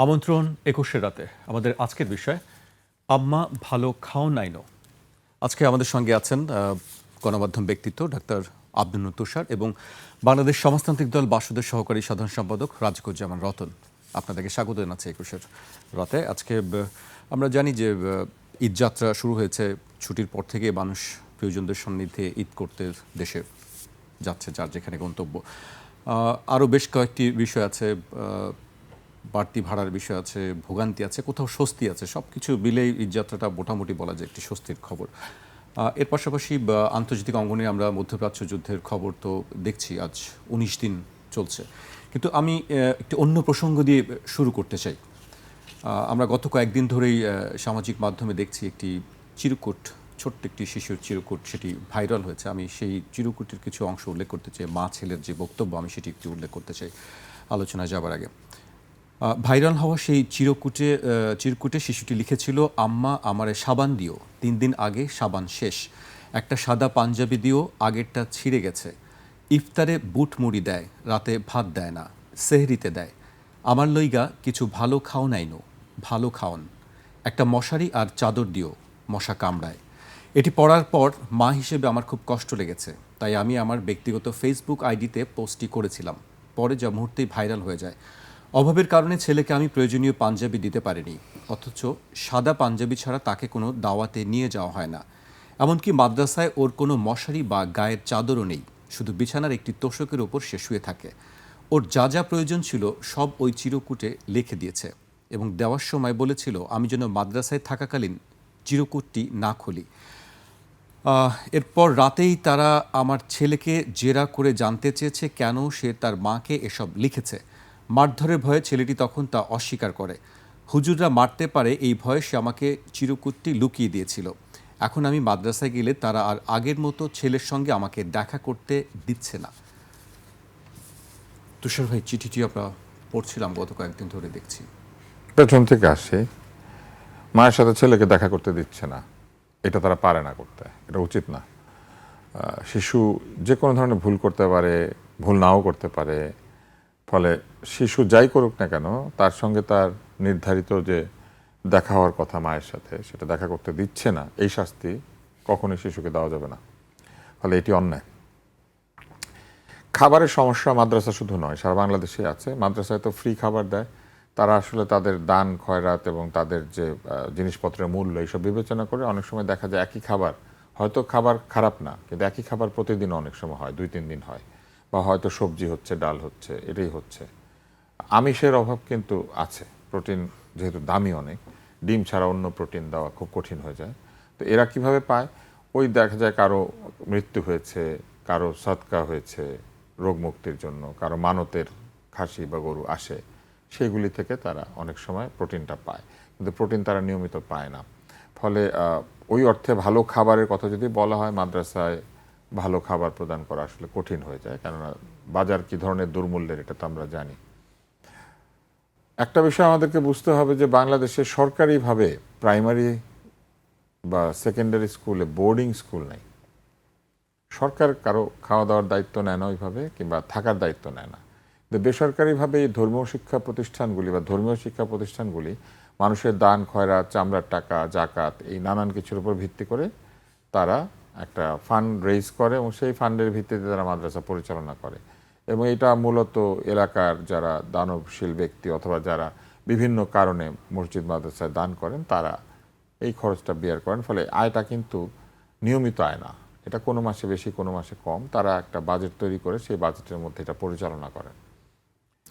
আমন্ত্রণ ২১-এর রাতে আমাদের আজকের বিষয় আম্মা ভালো খাও নাইনো। আজকে আমাদের সঙ্গে আছেন গণমাধ্যম ব্যক্তিত্ব ডাক্তার আব্দুল নূর তুষার এবং বাংলাদেশ সমাজতান্ত্রিক দল বাসুদের সহকারী সাধারণ সম্পাদক রাজিকুজ্জামান রতন। আপনাদেরকে স্বাগত জানাচ্ছি ২১-এর রাতে। আজকে আমরা জানি যে ঈদযাত্রা শুরু হয়েছে, ছুটির পর থেকে মানুষ প্রিয়জনদের সান্নিধ্যে ঈদ করতে দেশে যাচ্ছে, যার যেখানে গন্তব্য। আরও বেশ কয়েকটি বিষয় আছে, বাড়তি ভাড়ার বিষয় আছে, ভোগান্তি আছে, কোথাও স্বস্তি আছে। সব কিছু মিলেই ঈদযাত্রাটা মোটামুটি বলা যায় একটি স্বস্তির খবর। এর পাশাপাশি আন্তর্জাতিক অঙ্গনে আমরা মধ্যপ্রাচ্য যুদ্ধের খবর তো দেখছি, আজ ১৯ দিন চলছে। কিন্তু আমি একটি অন্য প্রসঙ্গ দিয়ে শুরু করতে চাই। আমরা গত কয়েকদিন ধরেই সামাজিক মাধ্যমে দেখছি একটি চিরকুট, ছোট্ট একটি শিশুর চিরকুট, সেটি ভাইরাল হয়েছে। আমি সেই চিরকুটের কিছু অংশ উল্লেখ করতে চাই, মা ছেলের যে বক্তব্য, আমি সেটি একটু উল্লেখ করতে চাই আলোচনায় যাবার আগে। ভাইরাল হওয়া সেই চিরকুটে শিশুটি লিখেছিল, আম্মা আমারে সাবান দিও, ৩ দিন আগে সাবান শেষ, একটা সাদা পাঞ্জাবি দিও, আগেরটা ছিঁড়ে গেছে, ইফতারে বুট মুড়ি দেয়, রাতে ভাত দেয় না, সেহরিতে দেয়, আমার লইগা কিছু ভালো খাও নাইনো, ভালো খাওন, একটা মশারি আর চাদর দিও, মশা কামড়ায়। এটি পড়ার পর মা হিসেবে আমার খুব কষ্ট লেগেছে, তাই আমি আমার ব্যক্তিগত ফেসবুক আইডিতে পোস্টটি করেছিলাম। পরে যা মুহূর্তেই ভাইরাল হয়ে যায়। অভাবের কারণে ছেলেকে আমি প্রয়োজনীয় পাঞ্জাবি দিতে পারিনি, অথচ সাদা পাঞ্জাবি ছাড়া তাকে কোনো দাওয়াতে নিয়ে যাওয়া হয় না। এমনকি মাদ্রাসায় ওর কোনো মশারি বা গায়ের চাদরও নেই, শুধু বিছানার একটি তোশকের ওপর সে শুয়ে থাকে। ওর যা যা প্রয়োজন ছিল সব ওই চিরকুটে লিখে দিয়েছে এবং দেওয়ার সময় বলেছিল আমি যেন মাদ্রাসায় থাকাকালীন চিরকুটটি না খুলি। এরপর রাতেই তারা আমার ছেলেকে জেরা করে জানতে চেয়েছে কেন সে তার মাকে এসব লিখেছে। মারধরের ভয়ে ছেলেটি তখন তা অস্বীকার করে। হুজুররা মারতে পারে এই ভয়ে সে আমাকে চিরকুটটি লুকিয়ে দিয়েছিল। এখন আমি মাদ্রাসায় গেলে তারা আর আগের মতো ছেলের সঙ্গে আমাকে দেখা করতে দিচ্ছে না। তুষার ভাই, চিঠিটি আমরা পড়ছিলাম গত কয়েকদিন ধরে, দেখছি পেছন থেকে আসে, মায়ের সাথে ছেলেকে দেখা করতে দিচ্ছে না। এটা তারা পারে না করতে, এটা উচিত না। শিশু যে কোনো ধরনের ভুল করতে পারে, ভুল নাও করতে পারে। ফলে শিশু যাই করুক না কেন, তার সঙ্গে তার নির্ধারিত যে দেখা হওয়ার কথা মায়ের সাথে, সেটা দেখা করতে দিচ্ছে না, এই শাস্তি কখনোই শিশুকে দেওয়া যাবে না। ফলে এটি অন্যায়। খাবারের সমস্যা মাদ্রাসা শুধু নয়, সারা বাংলাদেশে আছে। মাদ্রাসায় তো ফ্রি খাবার দেয়, তারা আসলে তাদের দান খয়রাত এবং তাদের যে জিনিসপত্রের মূল্য এইসব বিবেচনা করে অনেক সময় দেখা যায় একই খাবার, হয়তো খাবার খারাপ না, কিন্তু একই খাবার প্রতিদিন অনেক সময় হয়, ২-৩ দিন হয়, বা হয়তো সবজি হচ্ছে, ডাল হচ্ছে, এটাই হচ্ছে। আমিষের অভাব কিন্তু আছে, প্রোটিন যেহেতু দামি অনেক, ডিম ছাড়া অন্য প্রোটিন দেওয়া খুব কঠিন হয়ে যায়। তো এরা কিভাবে পায়? ওই দেখা যায় কারো মৃত্যু হয়েছে, কারো সৎকা হয়েছে রোগ মুক্তির জন্য, কারো মানতের খাসি বা গরু আসে, সেইগুলি থেকে তারা অনেক সময় প্রোটিনটা পায়, কিন্তু প্রোটিন তারা নিয়মিত পায় না। ফলে ওই অর্থে ভালো খাবারের কথা যদি বলা হয়, মাদ্রাসায় ভালো খাবার প্রদান করা আসলে কঠিন হয়ে যায়, কেননা বাজার কী ধরনের দুর্মূল্যের এটা তো আমরা জানি। একটা বিষয় আমাদেরকে বুঝতে হবে যে বাংলাদেশে সরকারিভাবে প্রাইমারি বা সেকেন্ডারি স্কুলে বোর্ডিং স্কুল নেই। সরকার কারো খাওয়া দাওয়ার দায়িত্ব নেয় না ওইভাবে, কিংবা থাকার দায়িত্ব নেয় না। কিন্তু বেসরকারিভাবে এই ধর্মীয় শিক্ষা প্রতিষ্ঠানগুলি বা ধর্মীয় শিক্ষা প্রতিষ্ঠানগুলি মানুষের দান খয়রাত, চামড়ার টাকা, জাকাত, এই নানান কিছুর উপর ভিত্তি করে তারা একটা ফান্ড রেইজ করে এবং সেই ফান্ডের ভিত্তিতে তারা মাদ্রাসা পরিচালনা করে। এবং এটা মূলত এলাকার যারা দানবশীল ব্যক্তি অথবা যারা বিভিন্ন কারণে মসজিদ মাদ্রাসায় দান করেন, তারা এই খরচটা বেয়ার করেন। ফলে আয়টা কিন্তু নিয়মিত আয় না, এটা কোনো মাসে বেশি কোনো মাসে কম। তারা একটা বাজেট তৈরি করে সেই বাজেটের মধ্যে এটা পরিচালনা করেন।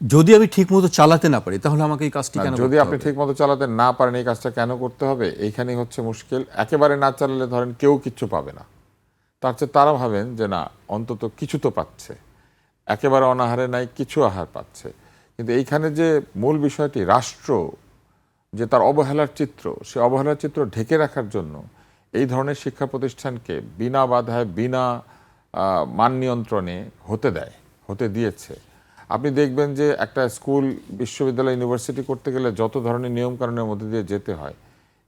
যদি আমি ঠিক মতো চালাতে না পারি তাহলে আমাকে এই কাজটি কেন করতে হবে? যদি আপনি ঠিক মতো চালাতে না পারেন, এই কাজটা কেন করতে হবে, এইখানেই হচ্ছে মুশকিল। একেবারে না চালালে ধরেন কেউ কিচ্ছু পাবে না, তার চেয়ে তারা ভাবেন যে না, অন্তত কিছু তো পাচ্ছে, একেবারে অনাহারে নাই, কিছু আহার পাচ্ছে। কিন্তু এইখানে যে মূল বিষয়টি, রাষ্ট্র যে তার অবহেলার চিত্র, সে অবহেলার চিত্র ঢেকে রাখার জন্য এই ধরনের শিক্ষা প্রতিষ্ঠানকে বিনা বাধায়, বিনা মান নিয়ন্ত্রণে হতে দিয়েছে। আপনি দেখবেন যে একটা স্কুল, বিশ্ববিদ্যালয়, ইউনিভার্সিটি করতে গেলে যত ধরনের নিয়মকানুনের মধ্যে দিয়ে যেতে হয়,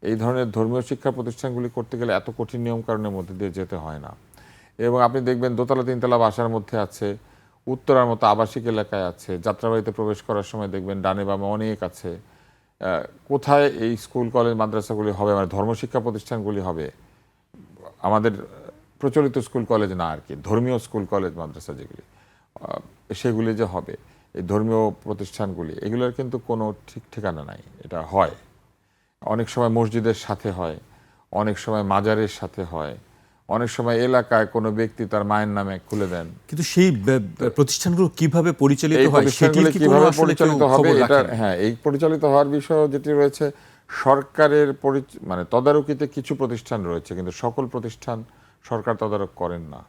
এই ধরনের ধর্মীয় শিক্ষা প্রতিষ্ঠানগুলি করতে গেলে এত কঠিন নিয়মকানুনের মধ্যে দিয়ে যেতে হয় না। এবং আপনি দেখবেন দোতলা তিনতলা বাসার মধ্যে আছে, উত্তরার মতো আবাসিক এলাকায় আছে, যাত্রাবাড়িতে প্রবেশ করার সময় দেখবেন ডানে বামে অনেক আছে, কোথায় এই স্কুল কলেজ মাদ্রাসাগুলি হবে, মানে ধর্মশিক্ষা প্রতিষ্ঠানগুলি হবে আমাদের প্রচলিত স্কুল কলেজ না আর কি, ধর্মীয় স্কুল কলেজ মাদ্রাসা যেগুলি সেগুলি যে হবে, এই ধর্মীয় প্রতিষ্ঠানগুলি এগুলোর কিন্তু কোনো ঠিক ঠিকানা নাই। এটা হয় অনেক সময় মসজিদের সাথে হয়, অনেক সময় মাজারের সাথে হয়, অনেক সময় এলাকায় কোনো ব্যক্তি তার মায়ের নামে খুলে দেন। কিন্তু সেই প্রতিষ্ঠানগুলো কিভাবে পরিচালিত এই হয় প্রতিষ্ঠানগুলি সেটির কি কোনো কিভাবে আসলে পরিচালিত কেউ হবে খবর এটা, রাখেন? হ্যাঁ, এই পরিচালিত হওয়ার বিষয় যেটি রয়েছে সরকারের মানে তদারকিতে কিছু প্রতিষ্ঠান রয়েছে, কিন্তু সকল প্রতিষ্ঠান সরকার তদারক করেন না।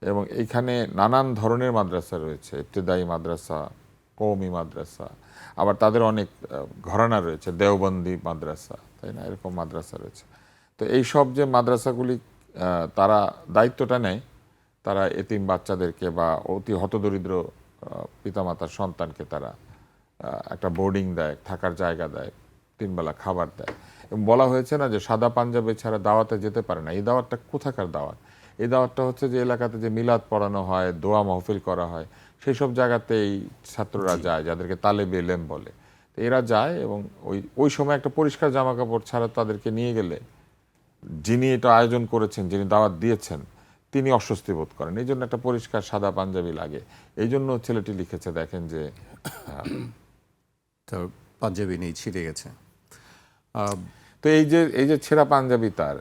এবং এইখানে নানান ধরনের মাদ্রাসা রয়েছে, ইবতেদায়ী মাদ্রাসা, কওমি মাদ্রাসা, আবার তাদের অনেক ঘরানা রয়েছে, দেওবন্দি মাদ্রাসা, তাই না, এরকম মাদ্রাসা রয়েছে। তো এই সব যে মাদ্রাসাগুলি তারা দায়িত্বটা নেয়, তারা এতিম বাচ্চাদেরকে বা অতি হতদরিদ্র পিতামাতার সন্তানকে তারা একটা বোর্ডিং দেয়, থাকার জায়গা দেয়, 3 বেলা খাবার দেয়। এবং বলা হয়েছে না যে সাদা পাঞ্জাবি ছাড়া দাওয়াতে যেতে পারে না। এই দাওয়াতটা কোথাকার দাওয়াত? এই দাওয়াতটা হচ্ছে যে এলাকাতে যে মিলাদ পড়ানো হয়, দোয়া মাহফিল করা হয়, সেই সব জায়গাতে এই ছাত্ররা যায়, যাদেরকে তালেবে ইলম বলে। তো এরা যায় এবং ওই সময় একটা পরিষ্কার জামা কাপড় ছাড়া তাদেরকে নিয়ে গেলে যিনি এটা আয়োজন করেছেন, যিনি দাওয়াত দিয়েছেন, তিনি অস্বস্তি বোধ করেন। এই জন্য একটা পরিষ্কার সাদা পাঞ্জাবি লাগে। এই জন্য ছেলেটি লিখেছে, দেখেন যে তো পাঞ্জাবি নেই, ছিঁড়ে গেছে। তো এই যে ছেঁড়া পাঞ্জাবি তার,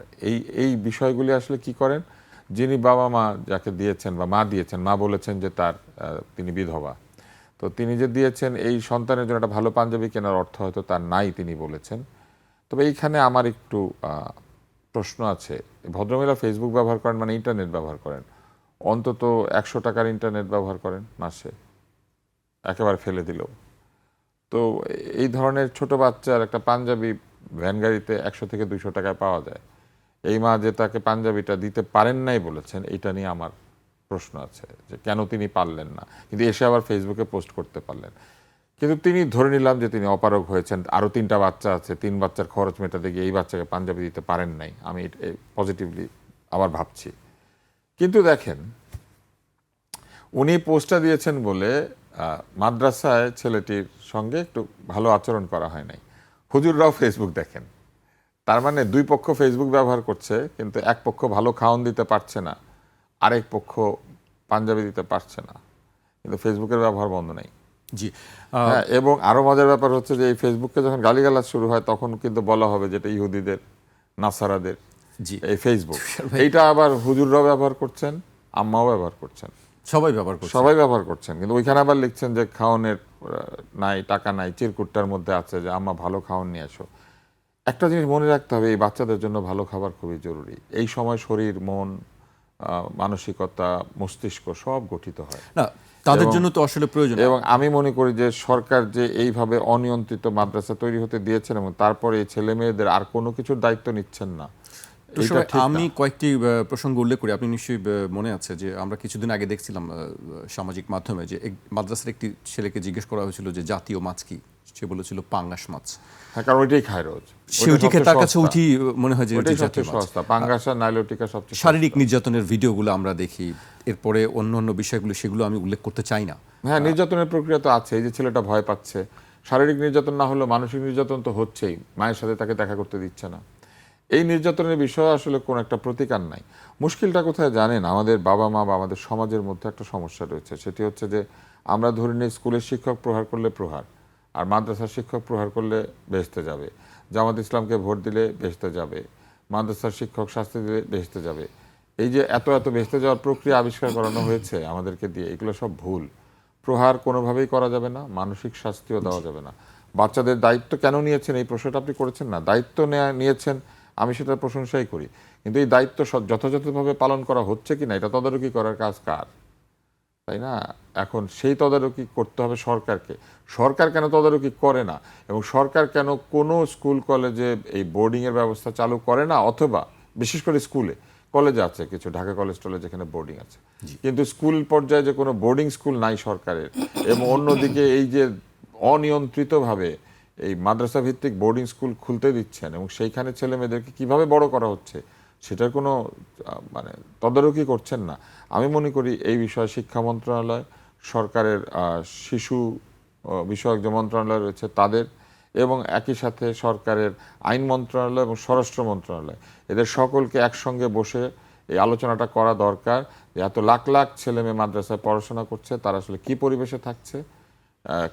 এই বিষয়গুলি আসলে কি করেন, যিনি বাবা মা যাকে দিয়েছেন বা মা দিয়েছেন, মা বলেছেন যে তিনি বিধবা, তো তিনি যে দিয়েছেন এই সন্তানের জন্য একটা ভালো পাঞ্জাবি কেনার অর্থ হয়তো তার নাই, তিনি বলেছেন। তবে এইখানে আমার একটু প্রশ্ন আছে। ভদ্রমহিলা ফেসবুক ব্যবহার করেন, মানে ইন্টারনেট ব্যবহার করেন, অন্তত 100 টাকার ইন্টারনেট ব্যবহার করেন মাসে, একেবারে ফেলে দিল। তো এই ধরনের ছোট বাচ্চার একটা পাঞ্জাবি ভ্যান গাড়িতে 100 থেকে 200 টাকায় পাওয়া যায়। এই মা যে তাকে পাঞ্জাবিটা দিতে পারেন নাই বলেছেন, এইটা নিয়ে আমার প্রশ্ন আছে যে কেন তিনি পারলেন না, কিন্তু এসে আবার ফেসবুকে পোস্ট করতে পারলেন। কিন্তু তিনি ধরে নিলাম যে তিনি অপারগ হয়েছেন, আরও 3টা বাচ্চা আছে, 3 বাচ্চার খরচ মেটাতে গিয়ে এই বাচ্চাকে পাঞ্জাবি দিতে পারেন নাই, আমি পজিটিভলি আবার ভাবছি। কিন্তু দেখেন, উনি পোস্টটা দিয়েছেন বলে মাদ্রাসায় ছেলেটির সঙ্গে একটু ভালো আচরণ করা হয় নাই। হুজুররাও ফেসবুক দেখেন, তার মানে 2 পক্ষ ফেসবুক ব্যবহার করছে, কিন্তু এক পক্ষ ভালো খাওয়ান দিতে পারছে না, আরেক পক্ষ পাঞ্জাবি দিতে পারছে না, কিন্তু ফেসবুকের ব্যবহার বন্ধ নেই। জি। হ্যাঁ, এবং আরো মজার ব্যাপার হচ্ছে যে এই ফেসবুকে যখন গালিগালাজ শুরু হয় তখন কিন্তু বলা হবে যেটা ইহুদিদের, নাসারাদের জি, এই ফেসবুক। এইটা আবার হুজুররাও ব্যবহার করছেন, আম্মাও ব্যবহার করছেন, সবাই ব্যবহার করছে। সবাই ব্যবহার করছেন। কিন্তু ওইখানে আবার লিখছেন যে খাওয়ানোর নাই, টাকা নাই, চিরকুটটার মধ্যে আছে যে আম্মা ভালো খাওয়ান নিয়ে আসো। একটা জিনিস মনে রাখতে হবে, এই বাচ্চাদের জন্য ভালো খাবার খুবই জরুরি। এই সময় শরীর, মন, মানসিকতা, মস্তিষ্ক সব গঠিত হয় না, তাদের এবং- জন্য তো আসলে প্রয়োজন। এবং আমি মনে করি যে সরকার যে এইভাবে অনিয়ন্ত্রিত মাদ্রাসা তৈরি হতে দিয়েছেন এবং তারপরে এই ছেলে মেয়েদের আর কোনো কিছুর দায়িত্ব নিচ্ছেন না, তো এটা সবাই, ঠিক আমি না। কয়েকটি প্রসঙ্গ উল্লেখ করি। আপনি নিশ্চয়ই মনে আছে যে আমরা কিছুদিন আগে দেখছিলাম সামাজিক মাধ্যমে যে মাদ্রাসার একটি ছেলেকে জিজ্ঞেস করা হয়েছিল যে জাতীয় মাছ কি, সে বলেছিল পাঙ্গাস মাছ। হ্যাঁ, কারণ ওইটাই খায় রোজ, সে ওইটি খেয়ে তার কাছে উঠি মনে হয় যে ওইটি ওইটাই জাতীয় সবচেয়ে মাছ। সস্তা। পাঙ্গাসা নাইলোটিকা সবচেয়ে শারীরিক নির্যাতনের ভিডিওগুলো আমরা দেখি, এরপরে অন্য অন্য বিষয়গুলো, সেগুলো আমি উল্লেখ করতে চাই না। হ্যাঁ, নির্যাতনের প্রক্রিয়া তো আছে। এই যে ছেলেটা ভয় পাচ্ছে, শারীরিক নির্যাতন না হলেও মানসিক নির্যাতন তো হচ্ছেই, মায়ের সাথে তাকে দেখা করতে দিচ্ছে না। এই নির্যাতনের বিষয়ে আসলে কোনো একটা প্রতিকার নাই। মুশকিলটা কোথায় জানেন, আমাদের বাবা মা বা আমাদের সমাজের মধ্যে একটা সমস্যা রয়েছে। সেটি হচ্ছে যে আমরা ধরে নিই স্কুলের শিক্ষক প্রহার করলে প্রহার, আর মাদ্রাসার শিক্ষক প্রহার করলে বেহেশতে যাবে, জামাত ইসলামকে ভোট দিলে বেহেশতে যাবে, মাদ্রাসার শিক্ষক শাস্তি দিলে বেহেশতে যাবে। এই যে এত এত বেহেশতে যাওয়ার প্রক্রিয়া আবিষ্কার করানো হয়েছে আমাদেরকে দিয়ে, এগুলো সব ভুল। প্রহার কোনোভাবেই করা যাবে না, মানসিক শাস্তিও দেওয়া যাবে না। বাচ্চাদের দায়িত্ব কেন নিয়েছেন, এই প্রশ্নটা আপনি করেছেন না, দায়িত্ব নিয়েছেন, আমি সেটার প্রশংসাই করি। কিন্তু এই দায়িত্ব যথাযথভাবে পালন করা হচ্ছে কিনা, এটা তদারকি করার কাজ কার, তাই না? এখন সেই তদারকি করতে হবে সরকারকে। সরকার কেন তদারকি করে না, এবং সরকার কেন কোনো স্কুল কলেজে এই বোর্ডিংয়ের ব্যবস্থা চালু করে না, অথবা বিশেষ করে স্কুলে, কলেজে আছে কিছু, ঢাকা কলেজ টলেজ যেখানে বোর্ডিং আছে, কিন্তু স্কুল পর্যায়ে যে কোনো বোর্ডিং স্কুল নাই সরকারের। এবং অন্যদিকে এই যে অনিয়ন্ত্রিতভাবে এই মাদ্রাসা ভিত্তিক বোর্ডিং স্কুল খুলতে দিচ্ছেন এবং সেইখানে ছেলে মেয়েদেরকে কীভাবে বড় করা হচ্ছে সেটার কোনো মানে তদারকি করছেন না। আমি মনে করি এই বিষয়ে শিক্ষা মন্ত্রণালয়, সরকারের শিশু বিষয়ক যে মন্ত্রণালয় রয়েছে তাদের, এবং একই সাথে সরকারের আইন মন্ত্রণালয় এবং স্বরাষ্ট্র মন্ত্রণালয় এদের সকলকে একসঙ্গে বসে এই আলোচনাটা করা দরকার যে এত লাখ লাখ ছেলে মেয়ে মাদ্রাসায় পড়াশোনা করছে, তারা আসলে কি পরিবেশে থাকছে,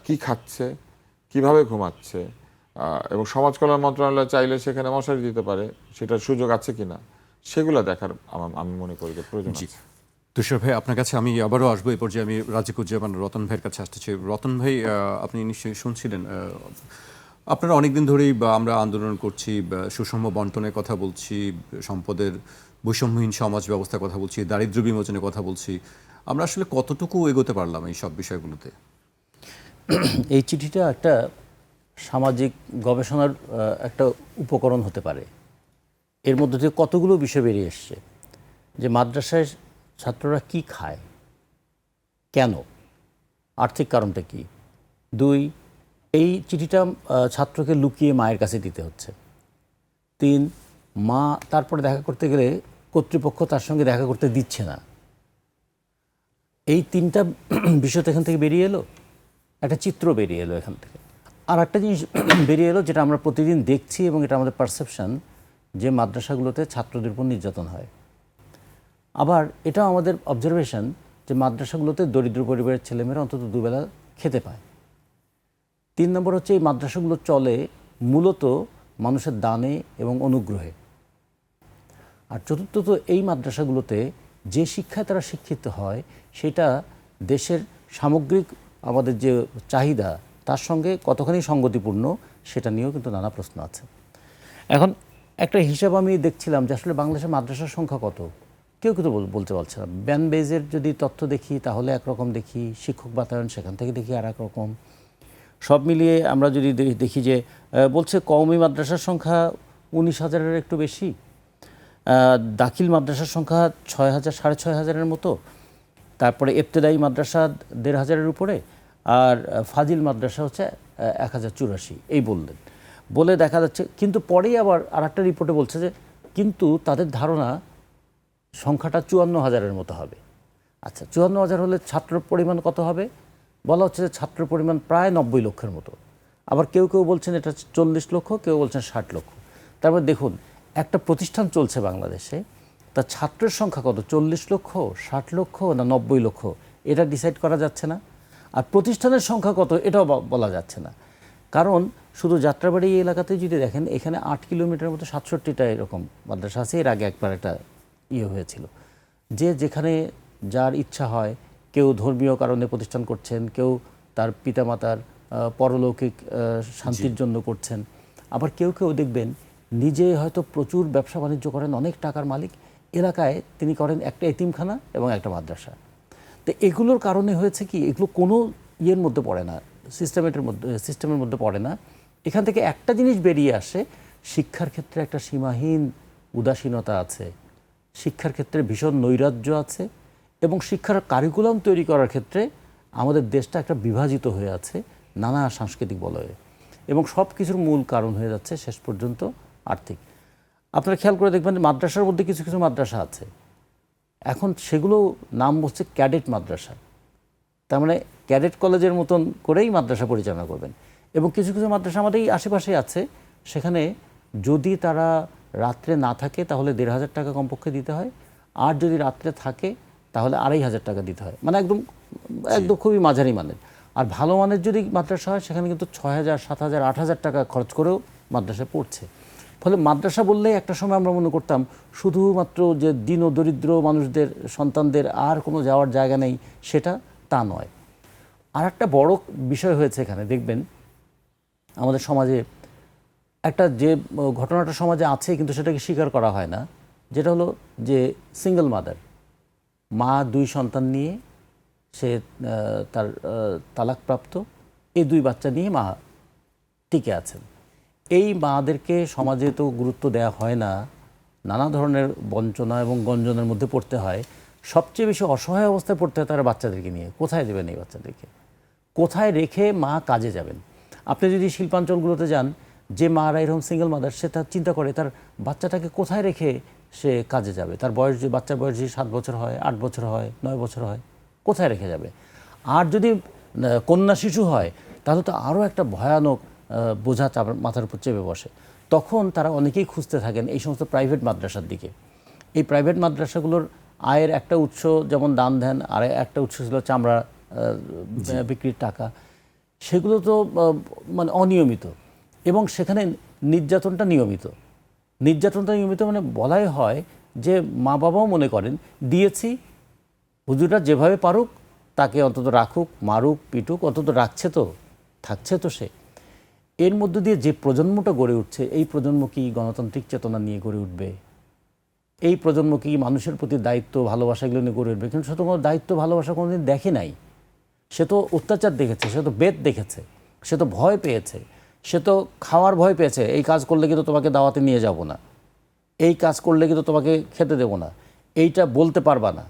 কি খাচ্ছে, কিভাবে ঘুমাচ্ছে, এবং সমাজ কল্যাণ মন্ত্রণালয় চাইলে সেখানে মশারি দিতে পারে, সেটার সুযোগ আছে কিনা সেগুলো দেখার আমি মনে করি যে প্রয়োজন আছে। তুষার ভাই, আপনার কাছে আমি আবারও আসবো। এই পর্যায়ে আমি রাজিকুজ্জামান রতন ভাইয়ের কাছে আসতে চাই। রতন ভাই, আপনি নিশ্চয়ই শুনছিলেন, আপনারা অনেকদিন ধরেই আমরা আন্দোলন করছি, সুষম বন্টনের কথা বলছি, সম্পদের বৈষম্যহীন সমাজ ব্যবস্থার কথা বলছি, দারিদ্র্য বিমোচনের কথা বলছি। আমরা আসলে কতটুকু এগোতে পারলাম এই সব বিষয়গুলোতে? এই চিঠিটা একটা সামাজিক গবেষণার একটা উপকরণ হতে পারে। এর মধ্যে থেকে কতগুলো বিষয় বেরিয়ে এসছে যে মাদ্রাসায় ছাত্ররা কি খায়, কেন, আর্থিক কারণটা কি। 2, এই চিঠিটা ছাত্রকে লুকিয়ে মায়ের কাছে দিতে হচ্ছে। 3, মা তারপরে দেখা করতে গেলে কর্তৃপক্ষ তার সঙ্গে দেখা করতে দিচ্ছে না। এই 3টা বিষয় তো এখান থেকে বেরিয়ে এলো, একটা চিত্র বেরিয়ে এলো এখান থেকে। আর একটা জিনিস বেরিয়ে এলো যেটা আমরা প্রতিদিন দেখছি এবং এটা আমাদের পারসেপশন, যে মাদ্রাসাগুলোতে ছাত্রদের উপর নির্যাতন হয়। আবার এটাও আমাদের অবজারভেশন যে মাদ্রাসাগুলোতে দরিদ্র পরিবারের ছেলেমেয়েরা অন্তত দুবেলা খেতে পায়। 3 নম্বর হচ্ছে এই মাদ্রাসাগুলো চলে মূলত মানুষের দানে এবং অনুগ্রহে। আর চতুর্থত, এই মাদ্রাসাগুলোতে যে শিক্ষায় তারা শিক্ষিত হয় সেটা দেশের সামগ্রিক আমাদের যে চাহিদা তার সঙ্গে কতখানি সঙ্গতিপূর্ণ সেটা নিয়েও কিন্তু নানা প্রশ্ন আছে। এখন একটা হিসাব আমি দেখছিলাম যে আসলে বাংলাদেশের মাদ্রাসার সংখ্যা কত, কেউ কিন্তু বলতে পারছে না। ব্যান বেজের যদি তথ্য দেখি তাহলে একরকম দেখি, শিক্ষক বাতায়ন সেখান থেকে দেখি আর একরকম। সব মিলিয়ে আমরা যদি দেখি যে বলছে কওমি মাদ্রাসার সংখ্যা 19,000-এর একটু বেশি, দাখিল মাদ্রাসার সংখ্যা 6,000 6,500-এর মতো, তারপরে ইবতেদায়ী মাদ্রাসা 1,500-এর উপরে, আর ফাজিল মাদ্রাসা হচ্ছে 1,084 এই বললেন। বলে দেখা যাচ্ছে, কিন্তু পরেই আবার আর একটা রিপোর্টে বলছে যে কিন্তু তাদের ধারণা সংখ্যাটা 54,000-এর মতো হবে। আচ্ছা, 54,000 হলে ছাত্র পরিমাণ কত হবে? বলা হচ্ছে যে ছাত্র পরিমাণ প্রায় 90 লক্ষের মতো। আবার কেউ কেউ বলছেন এটা 40 লক্ষ, কেউ বলছেন 60 লক্ষ। তারপর দেখুন, একটা প্রতিষ্ঠান চলছে বাংলাদেশে, তার ছাত্রের সংখ্যা কত, 40 লক্ষ, 60 লক্ষ না 90 লক্ষ, এটা ডিসাইড করা যাচ্ছে না। আর প্রতিষ্ঠানের সংখ্যা কত এটাও বলা যাচ্ছে না। কারণ শুধু যাত্রাবাড়ি এই এলাকাতে যদি দেখেন, এখানে 8 কিলোমিটার মতো 67টা এরকম মাদ্রাসা আছে। এর আগে একবার একটা হয়েছিল যে যেখানে যার ইচ্ছা হয়, কেউ ধর্মীয় কারণে প্রতিষ্ঠান করছেন, কেউ তার পিতামাতার পরলৌকিক শান্তির জন্য করছেন, আবার কেউ কেউ দেখবেন নিজে হয়তো প্রচুর ব্যবসা বাণিজ্য করেন, অনেক টাকার মালিক, এলাকায় তিনি করেন একটা এতিমখানা এবং একটা মাদ্রাসা। তো এগুলোর কারণে হয়েছে কি, এগুলো কোনো ইয়ের মধ্যে পড়ে না, সিস্টেমের মধ্যে পড়ে না। এখান থেকে একটা জিনিস বেরিয়ে আসে, শিক্ষার ক্ষেত্রে একটা সীমাহীন উদাসীনতা আছে, শিক্ষার ক্ষেত্রে ভীষণ নৈরাজ্য আছে, এবং শিক্ষার কারিকুলাম তৈরি করার ক্ষেত্রে আমাদের দেশটা একটা বিভাজিত হয়ে আছে নানা সাংস্কৃতিক বলয়ে, এবং সব কিছুর মূল কারণ হয়ে যাচ্ছে শেষ পর্যন্ত আর্থিক। আপনারা খেয়াল করে দেখবেন মাদ্রাসার মধ্যে কিছু কিছু মাদ্রাসা আছে এখন সেগুলো নাম বলছে ক্যাডেট মাদ্রাসা, তার মানে ক্যাডেট কলেজের মতন করেই মাদ্রাসা পরিচালনা করবেন। এবং কিছু কিছু মাদ্রাসা আমাদের এই আশেপাশে আছে, সেখানে যদি তারা রাত্রে না থাকে তাহলে 1,500 টাকা কমপক্ষে দিতে হয়, আর যদি রাত্রে থাকে তাহলে 2,500 টাকা দিতে হয়, মানে একদম একদম খুবই মাঝারি মানের। আর ভালো মানের যদি মাদ্রাসা হয় সেখানে কিন্তু 6,000 7,000 8,000 টাকা খরচ করেও মাদ্রাসা পড়ছে। ফলে মাদ্রাসা বললেই একটা সময় আমরা মনে করতাম শুধুমাত্র যে দীন ও দরিদ্র মানুষদের সন্তানদের আর কোনো যাওয়ার জায়গা নেই, সেটা তা নয়। আর একটা বড় বিষয় হয়েছে এখানে, দেখবেন আমাদের সমাজে একটা যে ঘটনাটা সমাজে আছে কিন্তু সেটাকে স্বীকার করা হয় না, যেটা হলো যে সিঙ্গেল মাদার, মা 2 সন্তান নিয়ে সে তার তালাকপ্রাপ্ত, এই 2 বাচ্চা নিয়ে মা টিকে আছেন। এই মাদেরকে সমাজে তো গুরুত্ব দেওয়া হয় না, নানা ধরনের বঞ্চনা এবং গঞ্জনের মধ্যে পড়তে হয়। সবচেয়ে বেশি অসহায় অবস্থায় পড়তে হয় তারা বাচ্চাদেরকে নিয়ে। কোথায় দেবেন এই বাচ্চাদেরকে, কোথায় রেখে মা কাজে যাবেন? আপনি যদি শিল্পাঞ্চলগুলোতে যান, যে মারা এরকম সিঙ্গেল মাদার, সে তার চিন্তা করে তার বাচ্চাটাকে কোথায় রেখে সে কাজে যাবে। তার বয়স, যে বাচ্চার বয়স যদি 7 বছর হয়, 8 বছর হয়, 9 বছর হয়, কোথায় রেখে যাবে? আর যদি কন্যা শিশু হয় তাহলে তো আরও একটা ভয়ানক বোঝা মাথার উপর চেপে বসে। তখন তারা অনেকেই খুঁজতে থাকেন এই সমস্ত প্রাইভেট মাদ্রাসার দিকে। এই প্রাইভেট মাদ্রাসাগুলোর আয়ের একটা উৎস যেমন দান ধ্যান, আর একটা উৎস ছিল চামড়া বিক্রির টাকা। সেগুলো তো মানে অনিয়মিত, এবং সেখানে নির্যাতনটা নিয়মিত। মানে বলাই হয় যে মা বাবাও মনে করেন দিয়েছি, হুজুররা যেভাবে পারুক তাকে অন্তত রাখুক, মারুক, পিটুক, অন্তত রাখছে তো, থাকছে তো সে। এর মধ্য দিয়ে যে প্রজন্মটা গড়ে উঠছে, এই প্রজন্ম কি গণতান্ত্রিক চেতনা নিয়ে গড়ে উঠবে? এই প্রজন্ম কি মানুষের প্রতি দায়িত্ব ভালোবাসা এগুলো নিয়ে গড়ে উঠবে? কিন্তু সে তো কোনো দায়িত্ব ভালোবাসা কোনোদিন দেখে নাই। সে তো অত্যাচার দেখেছে, সে তো বেদ দেখেছে, সে তো ভয় পেয়েছে, সে তো খাওয়ার ভয় পেয়েছে। এই কাজ করলে কিন্তু তোমাকে দাওয়াতে নিয়ে যাব না, এই কাজ করলে কিন্তু তোমাকে খেতে দেবো না, এইটা বলতে পারবা না।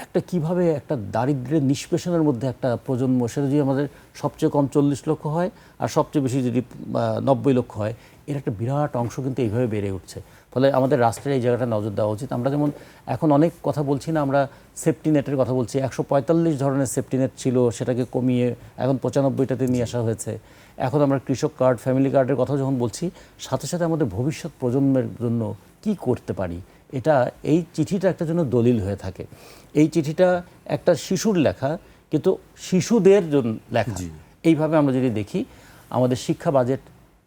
একটা কিভাবে একটা দারিদ্র্যের নিষ্পেষণের মধ্যে একটা প্রজন্ম, সেটা যদি আমাদের সবচেয়ে কম 40 লক্ষ হয় আর সবচেয়ে বেশি যদি 90 লক্ষ হয়, এর একটা বিরাট অংশ কিন্তু এইভাবে বেড়ে উঠছে। ফলে আমাদের রাষ্ট্রের এই জায়গাটা নজর দেওয়া উচিত। আমরা যেমন এখন অনেক কথা বলছি না, আমরা সেফটি নেটের কথা বলছি। 145 ধরনের সেফটি নেট ছিল, সেটাকে কমিয়ে এখন 95টাতে নিয়ে আসা হয়েছে। এখন আমরা কৃষক কার্ড, ফ্যামিলি কার্ডের কথা যখন বলছি, সাথে সাথে আমাদের ভবিষ্যৎ প্রজন্মের জন্য কি করতে পারি, এটা এই চিঠিটা একটা জন্য দলিল হয়ে থাকে। এই চিঠিটা একটা শিশুর লেখা, কিন্তু শিশুদের জন্য লেখা। এইভাবে আমরা যদি দেখি আমাদের শিক্ষা বাজেট,